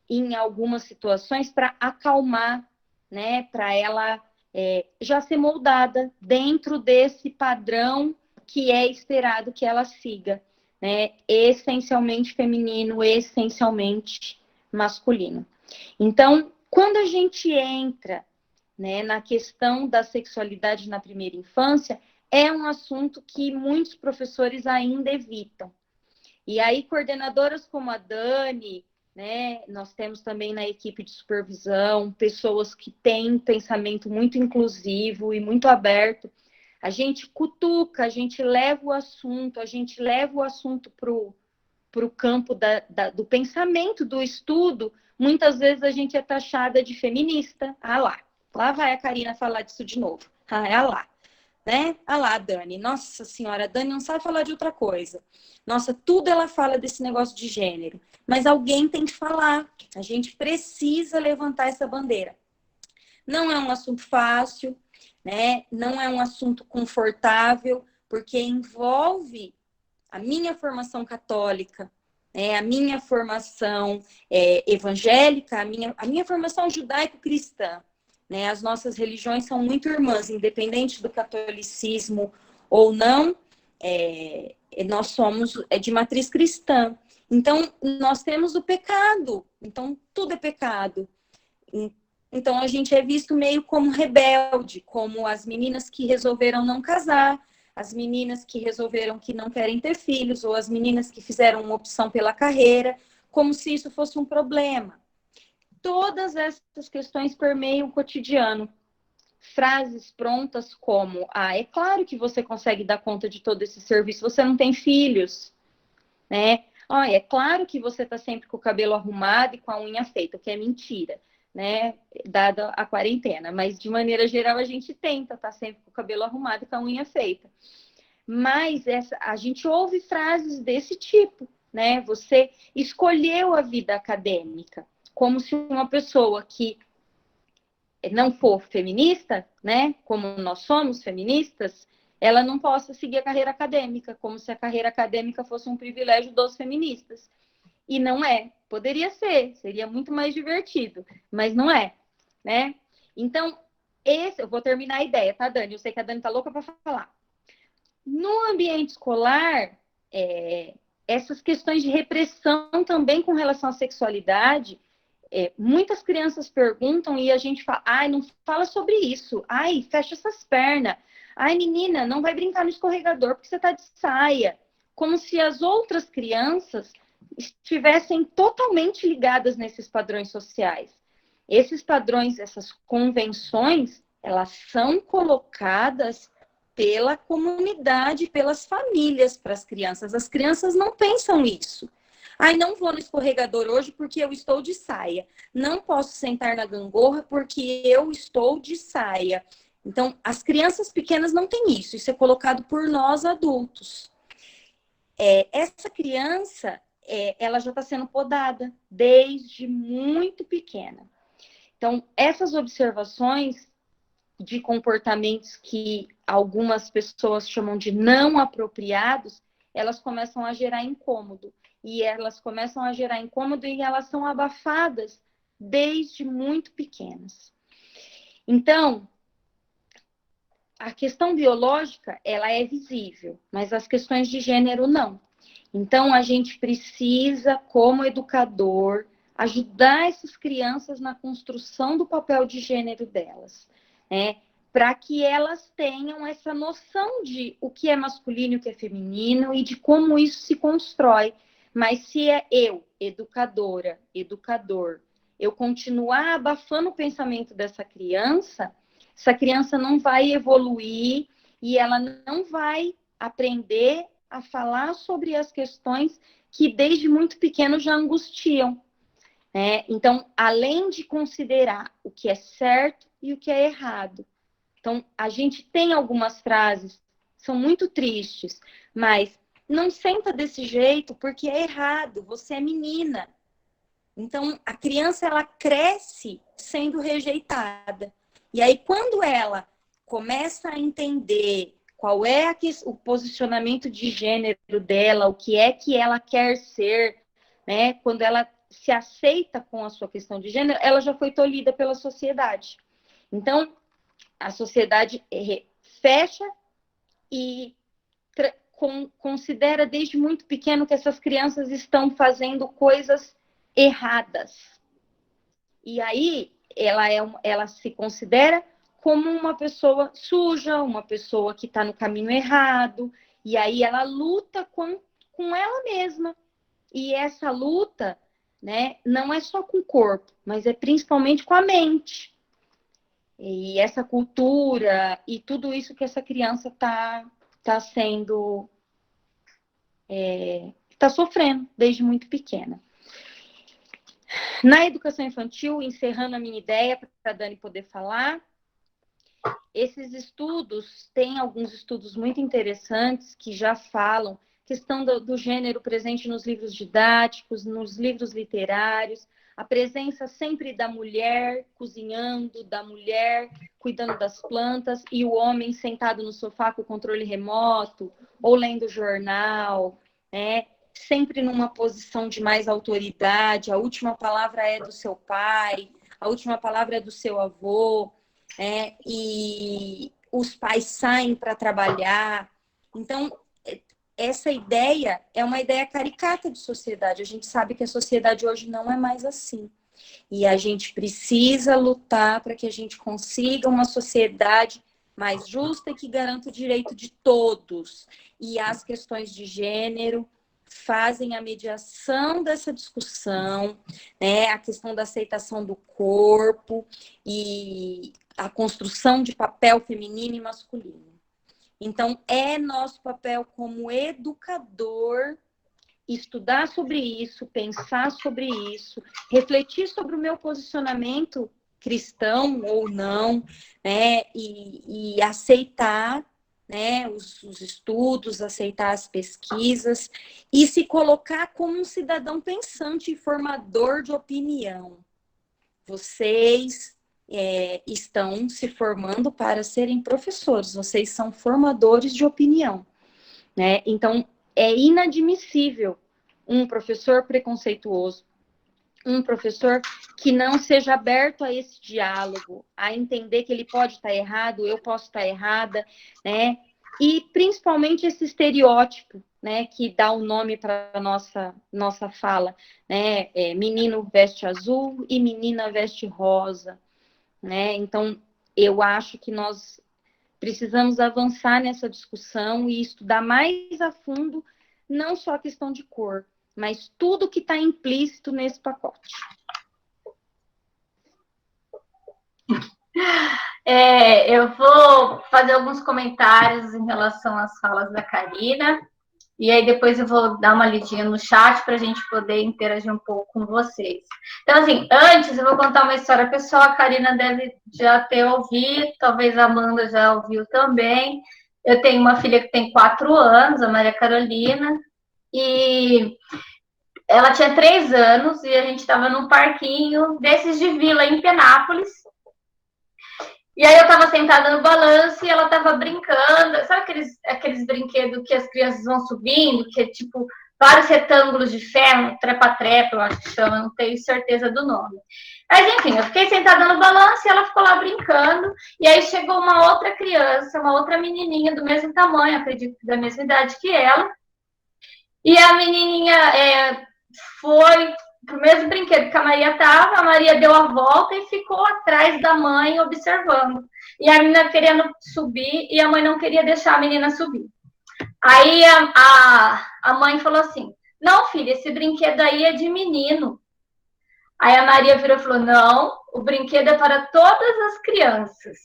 em algumas situações para acalmar, né? Para ela já ser moldada dentro desse padrão que é esperado que ela siga, né? Essencialmente feminino, essencialmente masculino. Então, quando a gente entra, né, na questão da sexualidade na primeira infância, é um assunto que muitos professores ainda evitam. E aí, coordenadoras como a Dani, né, nós temos também na equipe de supervisão pessoas que têm pensamento muito inclusivo e muito aberto. A gente cutuca, a gente leva o assunto para o campo do pensamento, do estudo. Muitas vezes a gente é taxada de feminista. Lá vai a Karina falar disso de novo. Lá. Né? Lá, Dani. Nossa senhora, a Dani não sabe falar de outra coisa. Nossa, tudo ela fala desse negócio de gênero. Mas alguém tem que falar. A gente precisa levantar essa bandeira. Não é um assunto fácil, né? Não é um assunto confortável, porque envolve a minha formação católica, né? A minha formação evangélica, a minha formação judaico-cristã. Né? As nossas religiões são muito irmãs, independente do catolicismo ou não, nós somos de matriz cristã. Então, nós temos o pecado. Então, tudo é pecado. Então, a gente é visto meio como rebelde, como as meninas que resolveram não casar, as meninas que resolveram que não querem ter filhos, ou as meninas que fizeram uma opção pela carreira, como se isso fosse um problema. Todas essas questões permeiam o cotidiano. Frases prontas como: é claro que você consegue dar conta de todo esse serviço, você não tem filhos, né? É claro que você está sempre com o cabelo arrumado e com a unha feita, o que é mentira, né? Dada a quarentena. Mas, de maneira geral, a gente tenta estar sempre com o cabelo arrumado e com a unha feita. Mas a gente ouve frases desse tipo, né? Você escolheu a vida acadêmica. Como se uma pessoa que não for feminista, né, como nós somos feministas, ela não possa seguir a carreira acadêmica, como se a carreira acadêmica fosse um privilégio dos feministas. E não é. Poderia ser, seria muito mais divertido, mas não é, né? Então, eu vou terminar a ideia, tá, Dani? Eu sei que a Dani tá louca para falar. No ambiente escolar, essas questões de repressão também com relação à sexualidade, muitas crianças perguntam e a gente fala: não fala sobre isso, fecha essas pernas, menina, não vai brincar no escorregador porque você tá de saia, como se as outras crianças estivessem totalmente ligadas nesses padrões sociais. Esses padrões, essas convenções, elas são colocadas pela comunidade, pelas famílias para as crianças. As crianças não pensam isso. Não vou no escorregador hoje porque eu estou de saia. Não posso sentar na gangorra porque eu estou de saia. Então, as crianças pequenas não têm isso. Isso é colocado por nós adultos. Essa criança, ela já está sendo podada desde muito pequena. Então, essas observações de comportamentos que algumas pessoas chamam de não apropriados, elas começam a gerar incômodo. E elas começam a gerar incômodo e elas são abafadas desde muito pequenas. Então, a questão biológica, ela é visível, mas as questões de gênero não. Então, a gente precisa, como educador, ajudar essas crianças na construção do papel de gênero delas, né? Para que elas tenham essa noção de o que é masculino e o que é feminino e de como isso se constrói. Mas se é eu, educadora, educador, eu continuar abafando o pensamento dessa criança, essa criança não vai evoluir e ela não vai aprender a falar sobre as questões que desde muito pequeno já angustiam, né? Então, além de considerar o que é certo e o que é errado. Então, a gente tem algumas frases, são muito tristes, mas não senta desse jeito porque é errado, você é menina. Então, a criança, ela cresce sendo rejeitada. E aí, quando ela começa a entender qual é o posicionamento de gênero dela, o que é que ela quer ser, né? Quando ela se aceita com a sua questão de gênero, ela já foi tolhida pela sociedade. Então, a sociedade fecha e considera desde muito pequeno que essas crianças estão fazendo coisas erradas. E aí, ela se considera como uma pessoa suja, uma pessoa que está no caminho errado, e aí ela luta com ela mesma. E essa luta, né, não é só com o corpo, mas é principalmente com a mente. E essa cultura e tudo isso que essa criança está sendo, está sofrendo desde muito pequena. Na educação infantil, encerrando a minha ideia para a Dani poder falar, esses estudos, tem alguns estudos muito interessantes que já falam questão do gênero presente nos livros didáticos, nos livros literários, a presença sempre da mulher cozinhando, da mulher cuidando das plantas e o homem sentado no sofá com o controle remoto ou lendo jornal, né? Sempre numa posição de mais autoridade, a última palavra é do seu pai, a última palavra é do seu avô, né? E os pais saem para trabalhar. Então, essa ideia é uma ideia caricata de sociedade. A gente sabe que a sociedade hoje não é mais assim. E a gente precisa lutar para que a gente consiga uma sociedade mais justa e que garanta o direito de todos. E as questões de gênero fazem a mediação dessa discussão, né? A questão da aceitação do corpo e a construção de papel feminino e masculino. Então, é nosso papel como educador estudar sobre isso, pensar sobre isso, refletir sobre o meu posicionamento cristão ou não, né? E aceitar, né, os estudos, aceitar as pesquisas e se colocar como um cidadão pensante e formador de opinião. Vocês estão se formando para serem professores, vocês são formadores de opinião, né? Então, é inadmissível um professor preconceituoso, um professor que não seja aberto a esse diálogo, a entender que ele pode estar errado, eu posso estar errada, né? E principalmente esse estereótipo, né, que dá o nome para a nossa fala, né? Menino veste azul e menina veste rosa, né? Então, eu acho que nós precisamos avançar nessa discussão e estudar mais a fundo, não só a questão de cor, mas tudo que está implícito nesse pacote. Eu vou fazer alguns comentários em relação às falas da Karina, e aí depois eu vou dar uma lidinha no chat para a gente poder interagir um pouco com vocês. Então, assim, antes eu vou contar uma história pessoal, a Karina deve já ter ouvido, talvez a Amanda já ouviu também. Eu tenho uma filha que tem 4 anos, a Maria Carolina, e ela tinha 3 anos e a gente estava num parquinho desses de vila em Penápolis. E aí eu estava sentada no balanço e ela estava brincando. Sabe aqueles brinquedos que as crianças vão subindo, que é tipo vários retângulos de ferro, trepa-trepa, eu acho que chama, não tenho certeza do nome. Mas, enfim, eu fiquei sentada no balanço e ela ficou lá brincando. E aí chegou uma outra criança, uma outra menininha do mesmo tamanho, acredito que da mesma idade que ela. E a menininha foi pro mesmo brinquedo que a Maria estava. A Maria deu a volta e ficou atrás da mãe observando. E a menina querendo subir e a mãe não queria deixar a menina subir. Aí a mãe falou assim, não, filha, esse brinquedo aí é de menino. Aí a Maria virou e falou, não, o brinquedo é para todas as crianças.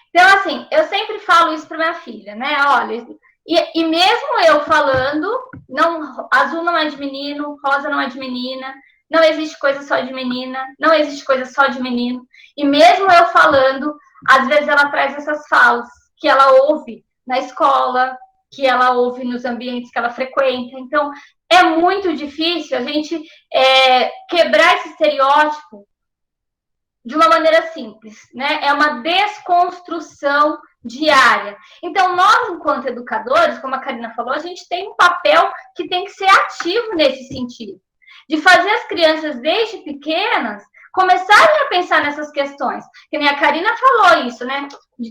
Então, assim, eu sempre falo isso para minha filha, né? Olha, e mesmo eu falando, não, azul não é de menino, rosa não é de menina, não existe coisa só de menina, não existe coisa só de menino. E mesmo eu falando, às vezes ela traz essas falas que ela ouve na escola, que ela ouve nos ambientes que ela frequenta. Então, é muito difícil a gente quebrar esse estereótipo de uma maneira simples, né? É uma desconstrução diária. Então, nós, enquanto educadores, como a Karina falou, a gente tem um papel que tem que ser ativo nesse sentido, de fazer as crianças desde pequenas começarem a pensar nessas questões. Que nem a Karina falou isso, né?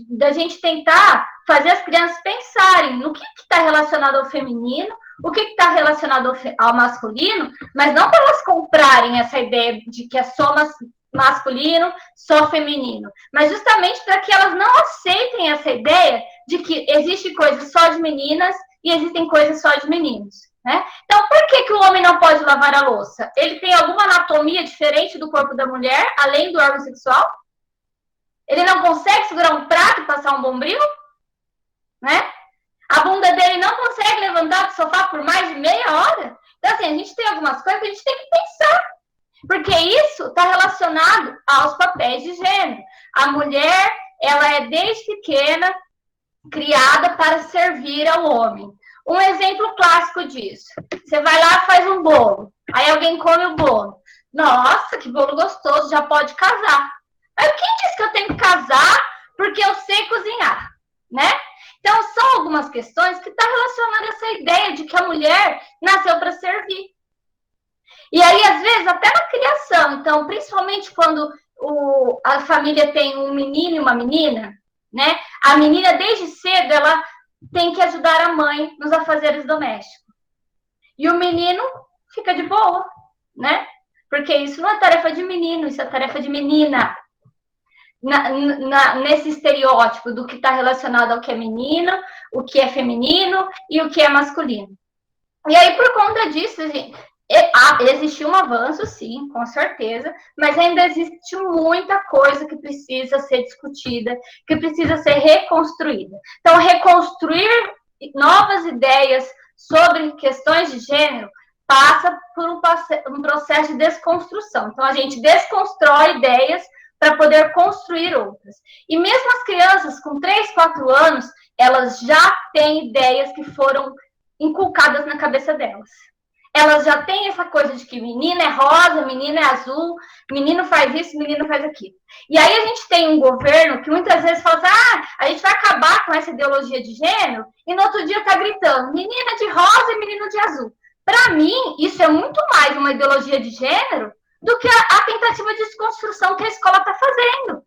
Da gente tentar fazer as crianças pensarem no que está relacionado ao feminino, o que está relacionado ao masculino, mas não para elas comprarem essa ideia de que é só masculino, só feminino, mas justamente para que elas não aceitem essa ideia de que existe coisas só de meninas e existem coisas só de meninos, né? Então, por que o homem não pode lavar a louça? Ele tem alguma anatomia diferente do corpo da mulher, além do órgão sexual? Ele não consegue segurar um prato e passar um bombril? Né? A bunda dele não consegue levantar do sofá por mais de meia hora? Então, assim, a gente tem algumas coisas que a gente tem que pensar. Porque isso está relacionado aos papéis de gênero. A mulher, ela é desde pequena criada para servir ao homem. Um exemplo clássico disso. Você vai lá e faz um bolo. Aí alguém come o bolo. Nossa, que bolo gostoso, já pode casar. Mas quem disse que eu tenho que casar porque eu sei cozinhar, né? Então, são algumas questões que estão relacionadas a essa ideia de que a mulher nasceu para servir. E aí, às vezes, até na criação, então, principalmente quando a família tem um menino e uma menina, né? A menina, desde cedo, ela tem que ajudar a mãe nos afazeres domésticos. E o menino fica de boa, né? Porque isso não é tarefa de menino, isso é tarefa de menina. Nesse estereótipo do que está relacionado ao que é menino, o que é feminino e o que é masculino. E aí, por conta disso, gente, existiu um avanço, sim, com certeza, mas ainda existe muita coisa que precisa ser discutida, que precisa ser reconstruída. Então, reconstruir novas ideias sobre questões de gênero passa por um processo de desconstrução. Então, a gente desconstrói ideias para poder construir outras. E mesmo as crianças com 3, 4 anos, elas já têm ideias que foram inculcadas na cabeça delas. Elas já têm essa coisa de que menina é rosa, menina é azul, menino faz isso, menino faz aquilo. E aí a gente tem um governo que muitas vezes fala assim, a gente vai acabar com essa ideologia de gênero, e no outro dia está gritando, menina de rosa e menino de azul. Para mim, isso é muito mais uma ideologia de gênero do que a tentativa de desconstrução que a escola está fazendo.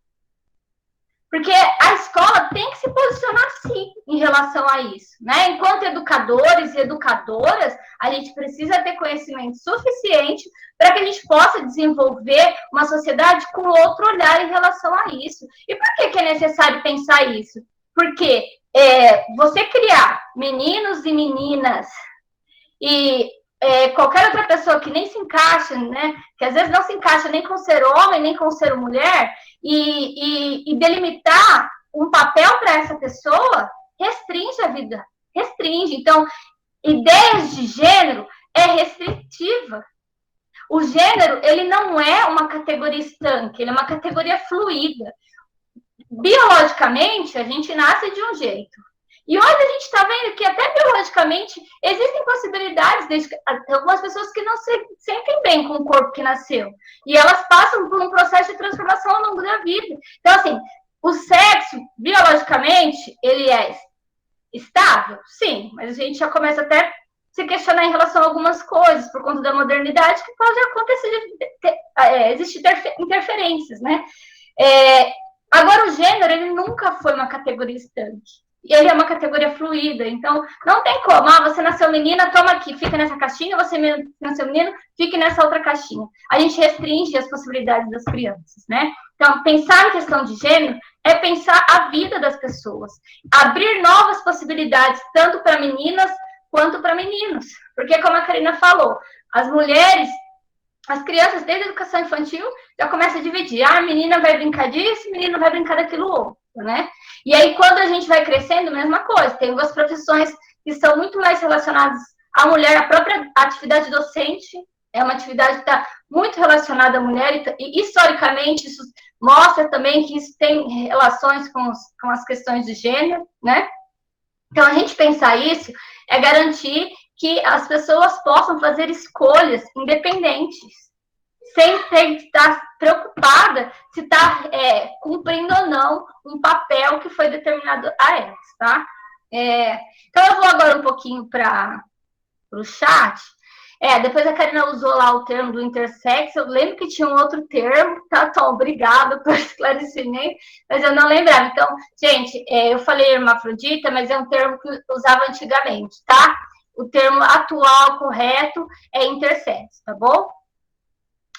Porque a escola tem que se posicionar, sim, em relação a isso, né? Enquanto educadores e educadoras, a gente precisa ter conhecimento suficiente para que a gente possa desenvolver uma sociedade com outro olhar em relação a isso. E por que é necessário pensar isso? Porque você criar meninos e meninas e qualquer outra pessoa que nem se encaixa, né? Que às vezes não se encaixa nem com ser homem, nem com ser mulher, e delimitar um papel para essa pessoa, restringe a vida, restringe. Então, ideias de gênero é restritiva. O gênero, ele não é uma categoria estanque, ele é uma categoria fluida. Biologicamente, a gente nasce de um jeito. E hoje a gente está vendo que até biologicamente existem possibilidades, de algumas pessoas que não se sentem bem com o corpo que nasceu. E elas passam por um processo de transformação ao longo da vida. Então, assim, o sexo, biologicamente, ele é estável? Sim, mas a gente já começa até a se questionar em relação a algumas coisas, por conta da modernidade, que pode acontecer, existir interferências, né? Agora, o gênero, ele nunca foi uma categoria estanque. E ele é uma categoria fluida, então não tem como. Você nasceu menina, toma aqui, fica nessa caixinha, você nasceu menino, fique nessa outra caixinha. A gente restringe as possibilidades das crianças, né? Então, pensar em questão de gênero é pensar a vida das pessoas, abrir novas possibilidades, tanto para meninas quanto para meninos. Porque, como a Karina falou, as mulheres, as crianças, desde a educação infantil, já começam a dividir. A menina vai brincar disso, menino vai brincar daquilo outro, né? E aí, quando a gente vai crescendo, mesma coisa. Tem duas profissões que são muito mais relacionadas à mulher. A própria atividade docente é uma atividade que está muito relacionada à mulher. E, historicamente, isso mostra também que isso tem relações com as questões de gênero, né? Então, a gente pensar isso é garantir que as pessoas possam fazer escolhas independentes, sem ter que estar preocupada se está cumprindo ou não um papel que foi determinado a elas, tá? Então, eu vou agora um pouquinho para o chat. Depois a Karina usou lá o termo do intersex, eu lembro que tinha um outro termo, tá, Tom? Obrigada por esclarecimento, mas eu não lembrava. Então, gente, eu falei hermafrodita, mas é um termo que usava antigamente, tá? O termo atual, correto, é intersex, tá bom?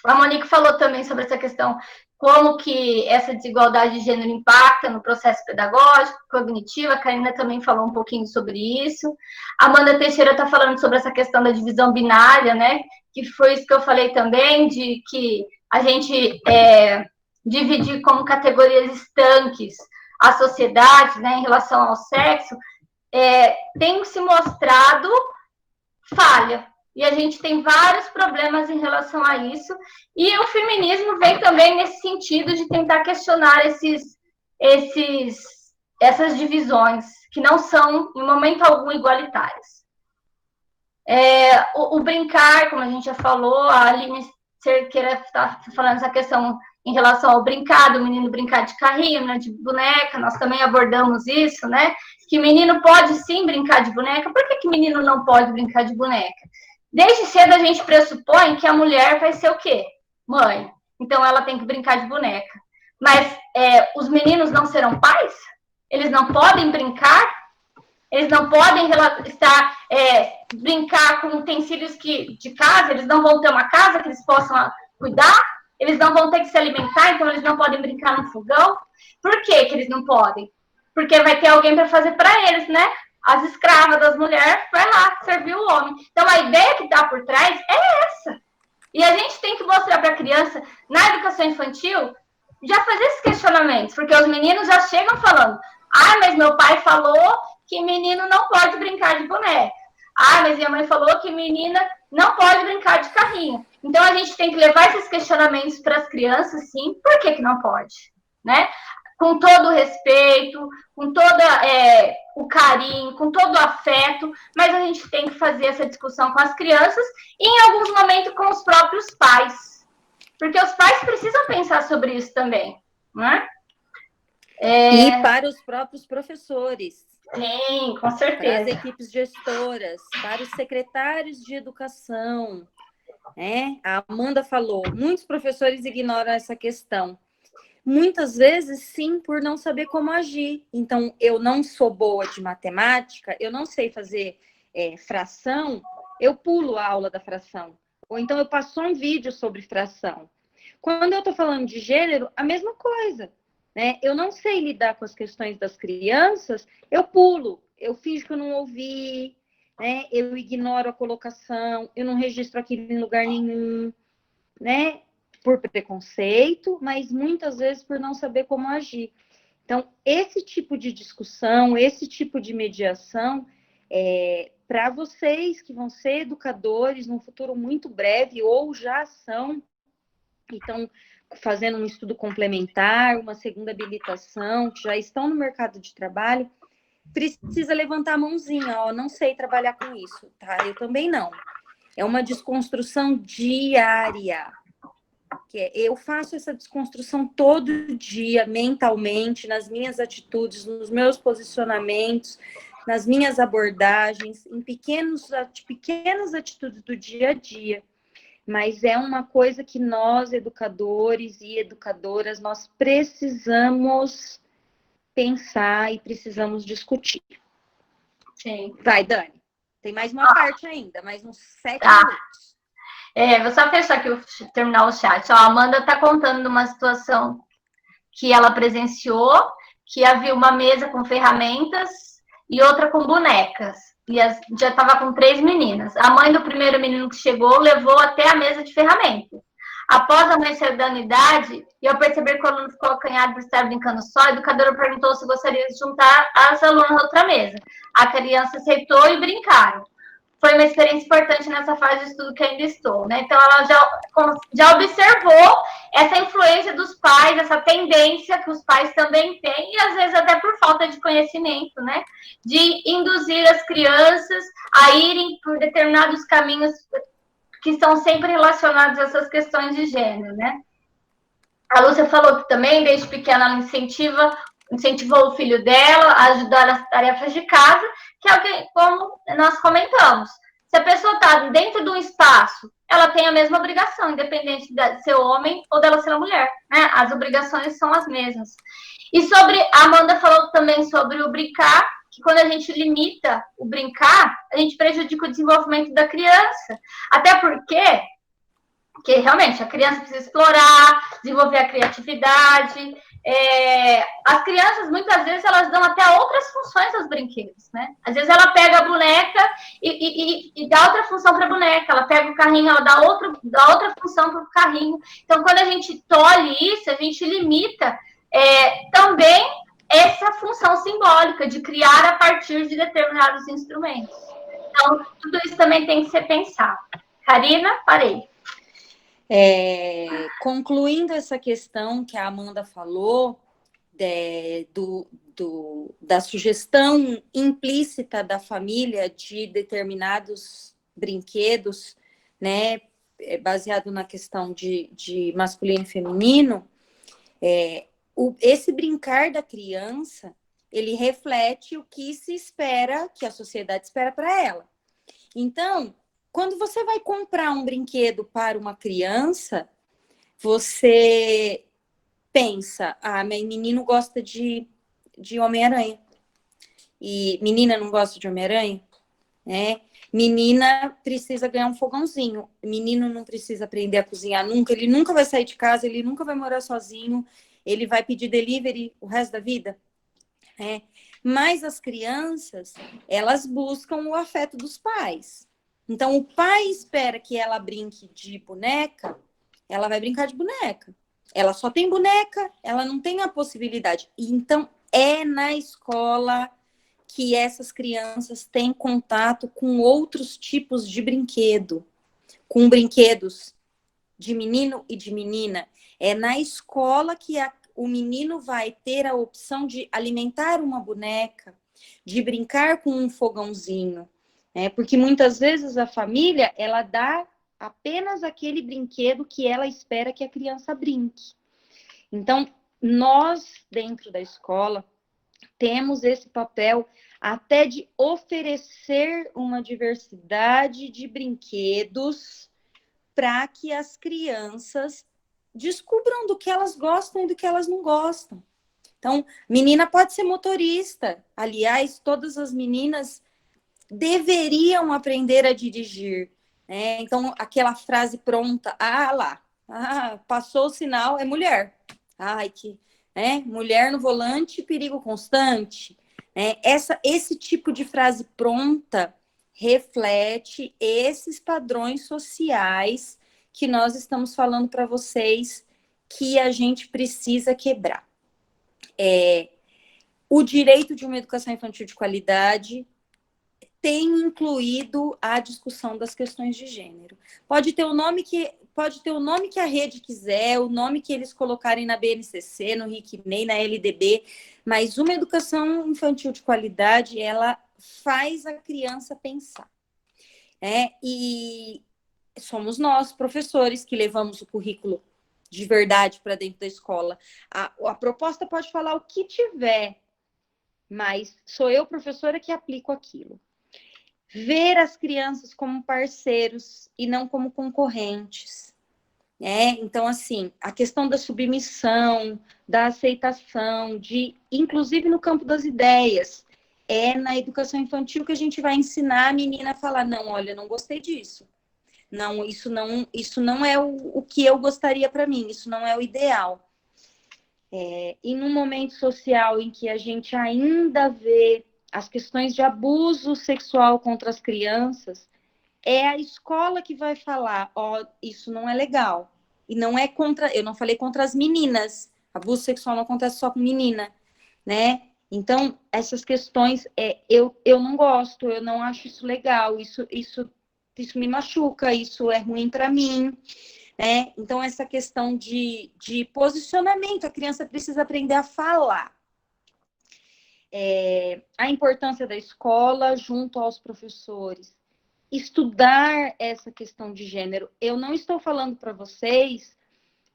A Monique falou também sobre essa questão, como que essa desigualdade de gênero impacta no processo pedagógico, cognitivo. A Karina também falou um pouquinho sobre isso. A Amanda Teixeira está falando sobre essa questão da divisão binária, né? Que foi isso que eu falei também, de que a gente dividir como categorias estanques a sociedade, né, em relação ao sexo, tem se mostrado falha. E a gente tem vários problemas em relação a isso. E o feminismo vem também nesse sentido de tentar questionar essas divisões, que não são, em momento algum, igualitárias. O brincar, como a gente já falou, a Aline Cerqueira está falando essa questão em relação ao brincar, do menino brincar de carrinho, né, de boneca, nós também abordamos isso, né? Que menino pode sim brincar de boneca. Por que menino não pode brincar de boneca? Desde cedo a gente pressupõe que a mulher vai ser o quê? Mãe. Então ela tem que brincar de boneca. Mas os meninos não serão pais? Eles não podem brincar? Eles não podem brincar com utensílios de casa? Eles não vão ter uma casa que eles possam cuidar? Eles não vão ter que se alimentar, então eles não podem brincar no fogão? Por que eles não podem? Porque vai ter alguém para fazer para eles, né? As escravas das mulheres, vai lá servir o homem. Então, a ideia que está por trás é essa. E a gente tem que mostrar para a criança, na educação infantil, já fazer esses questionamentos, porque os meninos já chegam falando: mas meu pai falou que menino não pode brincar de boneca. Mas minha mãe falou que menina não pode brincar de carrinho. Então, a gente tem que levar esses questionamentos para as crianças, sim. Por que não pode? Né? Com todo o respeito, com todo o carinho, com todo o afeto, mas a gente tem que fazer essa discussão com as crianças e, em alguns momentos, com os próprios pais. Porque os pais precisam pensar sobre isso também, né? E para os próprios professores. Sim, com certeza. Para as equipes gestoras, para os secretários de educação. A Amanda falou, muitos professores ignoram essa questão. Muitas vezes, sim, por não saber como agir. Então, eu não sou boa de matemática, eu não sei fazer fração, eu pulo a aula da fração. Ou então, eu passo um vídeo sobre fração. Quando eu estou falando de gênero, a mesma coisa. Né? Eu não sei lidar com as questões das crianças, eu pulo, eu finjo que eu não ouvi, né? Eu ignoro a colocação, eu não registro aquilo em lugar nenhum, né? Por preconceito, mas muitas vezes por não saber como agir. Então, esse tipo de discussão, esse tipo de mediação, para vocês que vão ser educadores num futuro muito breve, ou já são, então, fazendo um estudo complementar, uma segunda habilitação, que já estão no mercado de trabalho, precisa levantar a mãozinha, não sei trabalhar com isso, tá? Eu também não. É uma desconstrução diária. Eu faço essa desconstrução todo dia, mentalmente, nas minhas atitudes, nos meus posicionamentos, nas minhas abordagens, em pequenas atitudes do dia a dia. Mas é uma coisa que nós, educadores e educadoras, nós precisamos pensar e precisamos discutir. Sim. Vai, Dani. Tem mais uma parte ainda, mais uns 7 Tá. minutos. Vou só fechar aqui, terminar o chat. Ó, a Amanda está contando de uma situação que ela presenciou, que havia uma mesa com ferramentas e outra com bonecas. E já estava com 3 meninas. A mãe do primeiro menino que chegou levou até a mesa de ferramentas. Após a mãe ser da unidade, eu percebi que o aluno ficou acanhado por estar brincando só, a educadora perguntou se gostaria de juntar as alunas na outra mesa. A criança aceitou e brincaram. Foi uma experiência importante nessa fase de estudo que ainda estou, né? Então, ela já observou essa influência dos pais, essa tendência que os pais também têm, e às vezes até por falta de conhecimento, né? De induzir as crianças a irem por determinados caminhos que estão sempre relacionados a essas questões de gênero, né? A Lúcia falou que também, desde pequena, ela incentivou o filho dela a ajudar nas tarefas de casa, que é o que, como nós comentamos. Se a pessoa está dentro de um espaço, ela tem a mesma obrigação, independente de ser homem ou dela ser mulher, né? As obrigações são as mesmas. E a Amanda falou também sobre o brincar, que quando a gente limita o brincar, a gente prejudica o desenvolvimento da criança. Até porque realmente a criança precisa explorar, desenvolver a criatividade. As crianças, muitas vezes, elas dão até outras funções aos brinquedos, né? Às vezes ela pega a boneca e dá outra função para a boneca, ela pega o carrinho, ela dá outra função para o carrinho. Então, quando a gente tolhe isso, a gente limita também essa função simbólica de criar a partir de determinados instrumentos. Então, tudo isso também tem que ser pensado. Karina, parei. Concluindo essa questão que a Amanda falou, da sugestão implícita da família de determinados brinquedos, né, baseado na questão de masculino e feminino, esse brincar da criança, ele reflete o que se espera, que a sociedade espera para ela. Então, quando você vai comprar um brinquedo para uma criança, você pensa, meu menino gosta de Homem-Aranha. E menina não gosta de Homem-Aranha, né? Menina precisa ganhar um fogãozinho. Menino não precisa aprender a cozinhar nunca. Ele nunca vai sair de casa, ele nunca vai morar sozinho. Ele vai pedir delivery o resto da vida. Mas as crianças, elas buscam o afeto dos pais. Então, o pai espera que ela brinque de boneca, ela vai brincar de boneca. Ela só tem boneca, ela não tem a possibilidade. Então, é na escola que essas crianças têm contato com outros tipos de brinquedo, com brinquedos de menino e de menina. É na escola que o menino vai ter a opção de alimentar uma boneca, de brincar com um fogãozinho. Porque muitas vezes a família, ela dá apenas aquele brinquedo que ela espera que a criança brinque. Então, nós, dentro da escola, temos esse papel até de oferecer uma diversidade de brinquedos para que as crianças descubram do que elas gostam e do que elas não gostam. Então, menina pode ser motorista. Aliás, todas as meninas deveriam aprender a dirigir. Então, aquela frase pronta, passou o sinal, é mulher. Mulher no volante, perigo constante. Esse tipo de frase pronta reflete esses padrões sociais que nós estamos falando para vocês que a gente precisa quebrar. O direito de uma educação infantil de qualidade tem incluído a discussão das questões de gênero. Pode ter o nome que a rede quiser, o nome que eles colocarem na BNCC, no RICNEI, na LDB, mas uma educação infantil de qualidade, ela faz a criança pensar. E somos nós, professores, que levamos o currículo de verdade para dentro da escola. A proposta pode falar o que tiver, mas sou eu, professora, que aplico aquilo. Ver as crianças como parceiros e não como concorrentes. Então, assim, a questão da submissão, da aceitação, inclusive no campo das ideias, é na educação infantil que a gente vai ensinar a menina a falar, não, olha, não gostei disso. Não, isso não é o que eu gostaria para mim, isso não é o ideal. E num momento social em que a gente ainda vê as questões de abuso sexual contra as crianças, é a escola que vai falar, isso não é legal. E não é eu não falei contra as meninas. Abuso sexual não acontece só com menina, né? Então, essas questões, eu não gosto, eu não acho isso legal, isso me machuca, isso é ruim para mim, né? Então, essa questão de posicionamento, a criança precisa aprender a falar. A importância da escola junto aos professores. Estudar essa questão de gênero. Eu não estou falando para vocês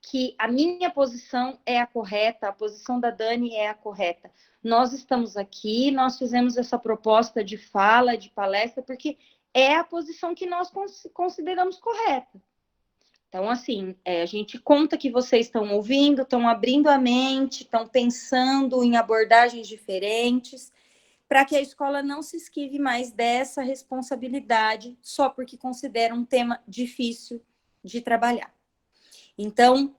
que a minha posição é a correta, a posição da Dani é a correta. Nós estamos aqui, nós fizemos essa proposta de fala, de palestra, porque é a posição que nós consideramos correta. Então, assim, a gente conta que vocês estão ouvindo, estão abrindo a mente, estão pensando em abordagens diferentes, para que a escola não se esquive mais dessa responsabilidade só porque considera um tema difícil de trabalhar. Então,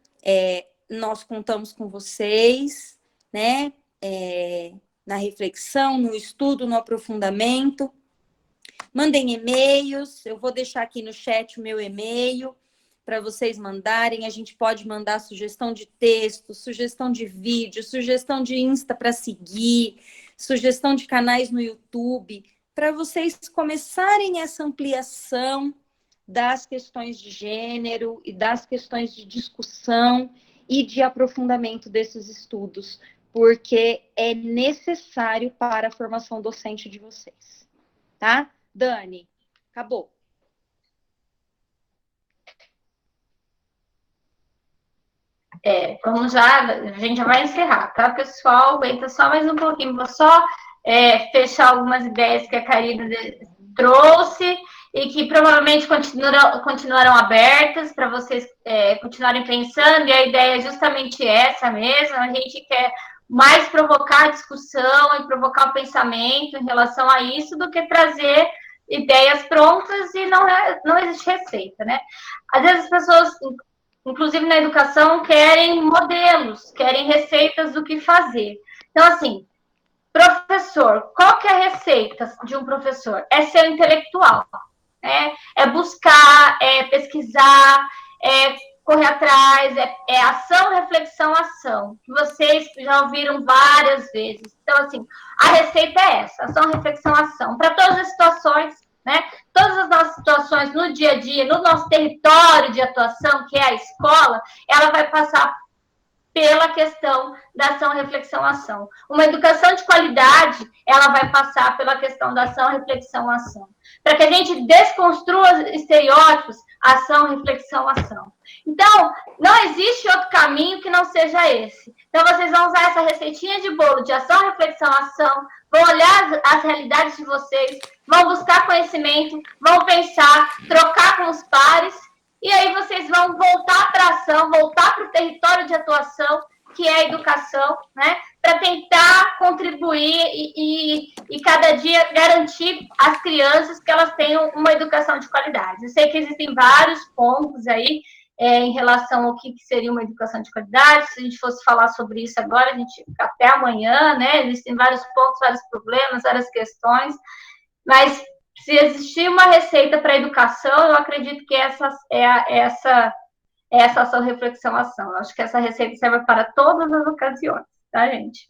nós contamos com vocês, né, na reflexão, no estudo, no aprofundamento. Mandem e-mails, eu vou deixar aqui no chat o meu e-mail para vocês mandarem. A gente pode mandar sugestão de texto, sugestão de vídeo, sugestão de Insta para seguir, sugestão de canais no YouTube, para vocês começarem essa ampliação das questões de gênero e das questões de discussão e de aprofundamento desses estudos, porque é necessário para a formação docente de vocês. Tá? Dani, acabou. A gente já vai encerrar, tá, pessoal? Aguenta só mais um pouquinho, vou só fechar algumas ideias que a Karina trouxe e que provavelmente continuarão abertas para vocês continuarem pensando, e a ideia é justamente essa mesmo, a gente quer mais provocar a discussão e provocar o pensamento em relação a isso do que trazer ideias prontas e não existe receita, né? Às vezes as pessoas, inclusive na educação, querem modelos, querem receitas do que fazer. Então, assim, professor, qual que é a receita de um professor? É ser intelectual, né? É buscar, é pesquisar, é correr atrás, é ação, reflexão, ação, que vocês já ouviram várias vezes. Então, assim, a receita é essa, ação, reflexão, ação, para todas as situações, né? Todas as nossas situações no dia a dia, no nosso território de atuação, que é a escola, ela vai passar pela questão da ação, reflexão, ação. Uma educação de qualidade, ela vai passar pela questão da ação, reflexão, ação. Para que a gente desconstrua estereótipos, ação, reflexão, ação. Então, não existe outro caminho que não seja esse. Então, vocês vão usar essa receitinha de bolo de ação, reflexão, ação, vão olhar as realidades de vocês, vão buscar conhecimento, vão pensar, trocar com os pares, e aí vocês vão voltar para a ação, voltar para o território de atuação, que é a educação, né? Para tentar contribuir e cada dia garantir às crianças que elas tenham uma educação de qualidade. Eu sei que existem vários pontos aí em relação ao que seria uma educação de qualidade. Se a gente fosse falar sobre isso agora, a gente fica até amanhã, né? Existem vários pontos, vários problemas, várias questões, mas se existir uma receita para a educação, eu acredito que essa ação, reflexão, ação. Eu acho que essa receita serve para todas as ocasiões, tá, gente?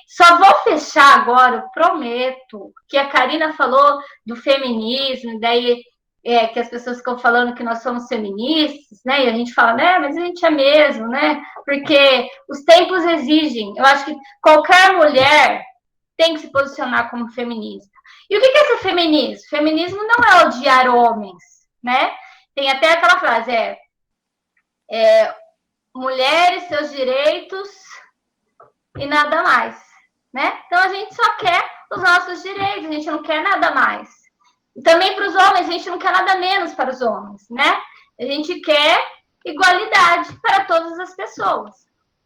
Só vou fechar agora, eu prometo, que a Karina falou do feminismo, daí que as pessoas ficam falando que nós somos feministas, né? E a gente fala, né, mas a gente é mesmo, né? Porque os tempos exigem. Eu acho que qualquer mulher tem que se posicionar como feminista. E o que é ser feminismo? Feminismo não é odiar homens, né? Tem até aquela frase, mulheres, seus direitos e nada mais, né? Então, a gente só quer os nossos direitos, a gente não quer nada mais. E também para os homens, a gente não quer nada menos para os homens, né? A gente quer igualdade para todas as pessoas.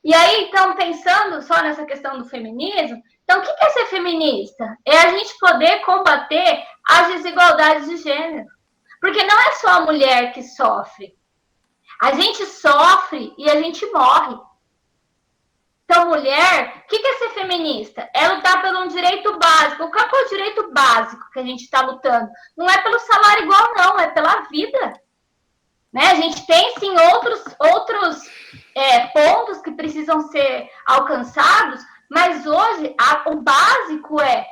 E aí, então, pensando só nessa questão do feminismo, então, o que é ser feminista? É a gente poder combater as desigualdades de gênero. Porque não é só a mulher que sofre. A gente sofre e a gente morre. Então, mulher, o que é ser feminista? É lutar por um direito básico. Qual é o direito básico que a gente está lutando? Não é pelo salário igual, não, é pela vida. Né? A gente tem, sim, outros pontos que precisam ser alcançados, mas hoje o básico é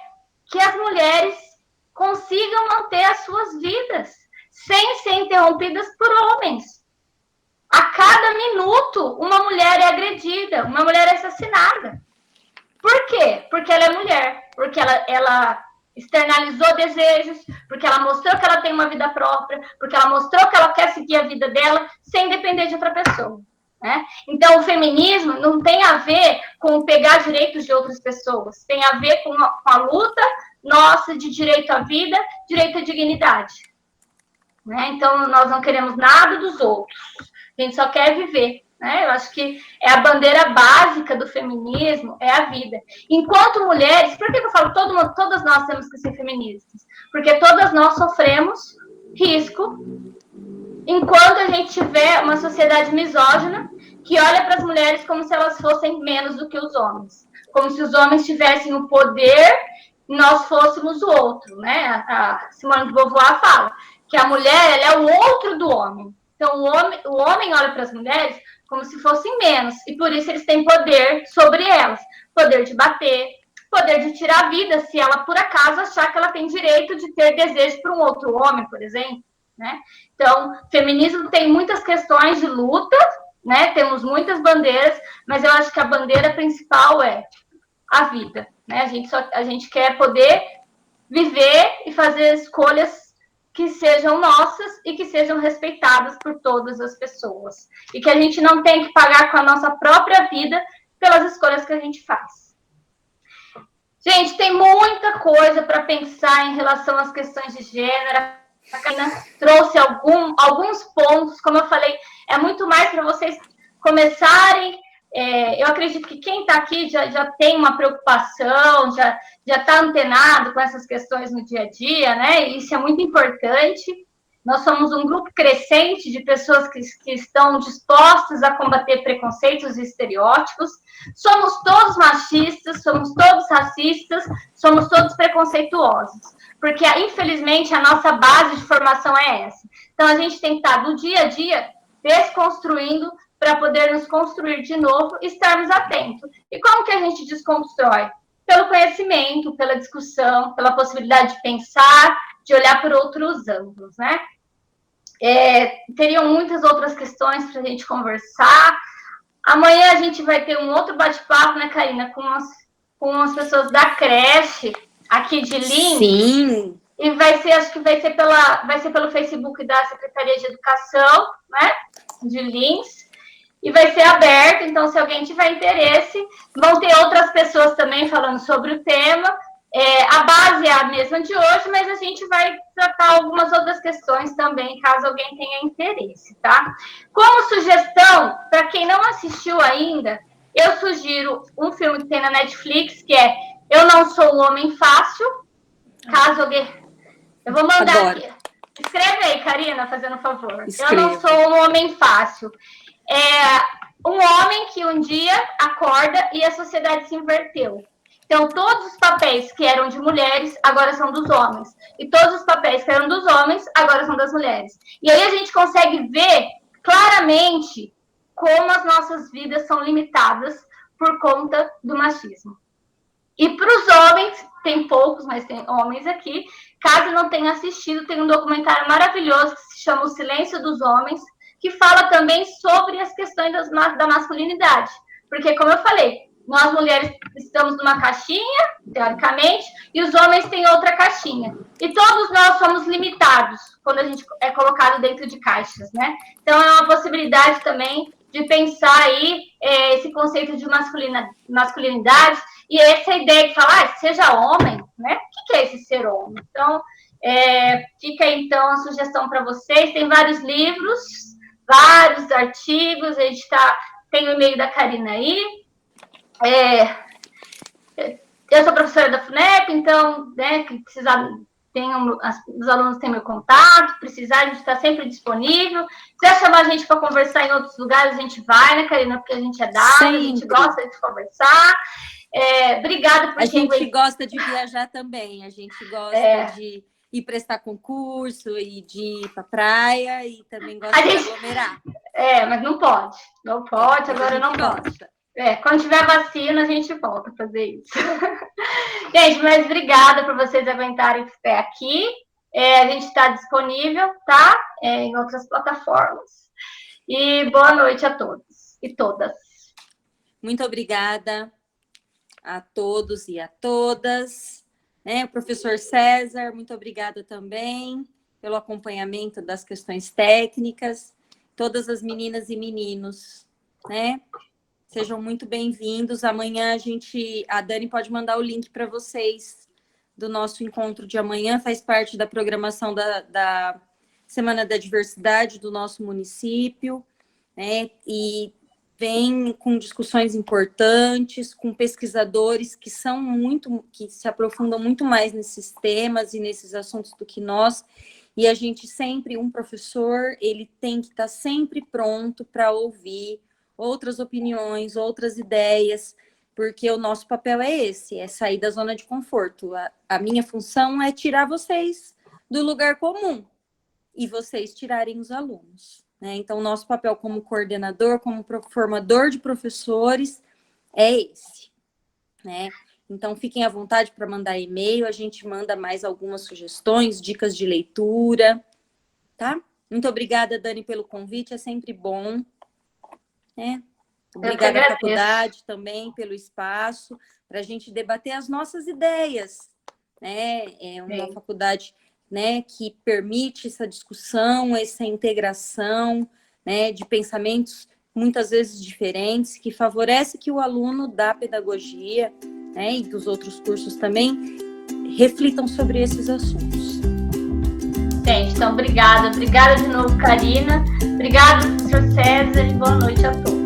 que as mulheres consigam manter as suas vidas sem ser interrompidas por homens. A cada minuto, uma mulher é agredida, uma mulher é assassinada. Por quê? Porque ela é mulher, porque ela externalizou desejos, porque ela mostrou que ela tem uma vida própria, porque ela mostrou que ela quer seguir a vida dela sem depender de outra pessoa. Né? Então, o feminismo não tem a ver com pegar direitos de outras pessoas, tem a ver com a luta nossa de direito à vida, direito à dignidade. Né? Então, nós não queremos nada dos outros, a gente só quer viver. Né? Eu acho que é a bandeira básica do feminismo, é a vida. Enquanto mulheres, por que eu falo todas nós temos que ser feministas? Porque todas nós sofremos risco enquanto a gente tiver uma sociedade misógina que olha para as mulheres como se elas fossem menos do que os homens. Como se os homens tivessem o poder e nós fôssemos o outro. Né? A Simone de Beauvoir fala que a mulher ela é o outro do homem. Então, o homem olha para as mulheres como se fossem menos, e por isso eles têm poder sobre elas, poder de bater, poder de tirar a vida, se ela, por acaso, achar que ela tem direito de ter desejo por um outro homem, por exemplo. Né? Então, feminismo tem muitas questões de luta, né? Temos muitas bandeiras, mas eu acho que a bandeira principal é a vida. Né? A gente quer poder viver e fazer escolhas que sejam nossas e que sejam respeitadas por todas as pessoas. E que a gente não tem que pagar com a nossa própria vida pelas escolhas que a gente faz. Gente, tem muita coisa para pensar em relação às questões de gênero. A Karina trouxe alguns pontos, como eu falei, é muito mais para vocês começarem. Eu acredito que quem está aqui já tem uma preocupação, já está antenado com essas questões no dia a dia, né? E isso é muito importante. Nós somos um grupo crescente de pessoas que estão dispostas a combater preconceitos e estereótipos. Somos todos machistas, somos todos racistas, somos todos preconceituosos. Porque, infelizmente, a nossa base de formação é essa. Então, a gente tem que estar no dia a dia desconstruindo para poder nos construir de novo e estarmos atentos. E como que a gente desconstrói? Pelo conhecimento, pela discussão, pela possibilidade de pensar, de olhar por outros ângulos, né? Teriam muitas outras questões para a gente conversar. Amanhã a gente vai ter um outro bate-papo, né, Karina, com as pessoas da creche aqui de Lins. Sim. E acho que vai ser pelo Facebook da Secretaria de Educação, né, de Lins. E vai ser aberto, então, se alguém tiver interesse, vão ter outras pessoas também falando sobre o tema. A base é a mesma de hoje, mas a gente vai tratar algumas outras questões também, caso alguém tenha interesse, tá? Como sugestão, para quem não assistiu ainda, eu sugiro um filme que tem na Netflix, que é Eu Não Sou um Homem Fácil. Caso alguém... Eu vou mandar Adoro. aqui. Escreve aí, Karina, fazendo um favor. Escreva. Eu não sou um homem fácil. Um homem que um dia acorda e a sociedade se inverteu. Então, todos os papéis que eram de mulheres, agora são dos homens. E todos os papéis que eram dos homens, agora são das mulheres. E aí a gente consegue ver claramente como as nossas vidas são limitadas por conta do machismo. E para os homens, tem poucos, mas tem homens aqui, caso não tenha assistido, tem um documentário maravilhoso que se chama O Silêncio dos Homens, que fala também sobre as questões da masculinidade. Porque, como eu falei, nós mulheres estamos numa caixinha, teoricamente, e os homens têm outra caixinha. E todos nós somos limitados quando a gente é colocado dentro de caixas, né? Então, é uma possibilidade também de pensar aí esse conceito de masculinidade E essa ideia de falar, seja homem, né? O que é esse ser homem? Então, fica aí, então, a sugestão para vocês. Tem vários livros, vários artigos, tem o e-mail da Karina aí. Eu sou professora da FUNEP, então, né, que precisar, os alunos têm meu contato, precisar, a gente está sempre disponível. Se quiser chamar a gente para conversar em outros lugares, a gente vai, né, Karina? Porque a gente é dada, a gente gosta de conversar. Obrigada por A gente gosta de viajar também, a gente gosta de ir prestar concurso e de ir para praia e também gosta de aglomerar. Mas não pode. Não pode, agora não pode. Quando tiver vacina, a gente volta a fazer isso. Gente, mas obrigada por vocês aguentarem até aqui. A gente está disponível, tá? Em outras plataformas. E boa noite a todos e todas. Muito obrigada a todos e a todas. O professor César, muito obrigada também pelo acompanhamento das questões técnicas. Todas as meninas e meninos, né? Sejam muito bem-vindos. Amanhã a Dani pode mandar o link para vocês do nosso encontro de amanhã. Faz parte da programação da Semana da Diversidade do nosso município, né? E vem com discussões importantes, com pesquisadores que se aprofundam muito mais nesses temas e nesses assuntos do que nós. E a gente sempre, um professor, ele tem que estar sempre pronto para ouvir outras opiniões, outras ideias, porque o nosso papel é esse, é sair da zona de conforto. A minha função é tirar vocês do lugar comum e vocês tirarem os alunos, né? Então, o nosso papel como coordenador, como formador de professores, é esse, né? Então, fiquem à vontade para mandar e-mail, a gente manda mais algumas sugestões, dicas de leitura, tá? Muito obrigada, Dani, pelo convite, é sempre bom. Obrigada à faculdade também pelo espaço para a gente debater as nossas ideias, né? É uma faculdade, né, que permite essa discussão, essa integração, né, de pensamentos muitas vezes diferentes, que favorece que o aluno da pedagogia, né, e dos outros cursos também reflitam sobre esses assuntos. Gente, então, obrigada de novo, Karina. Obrigada, professor César, e boa noite a todos.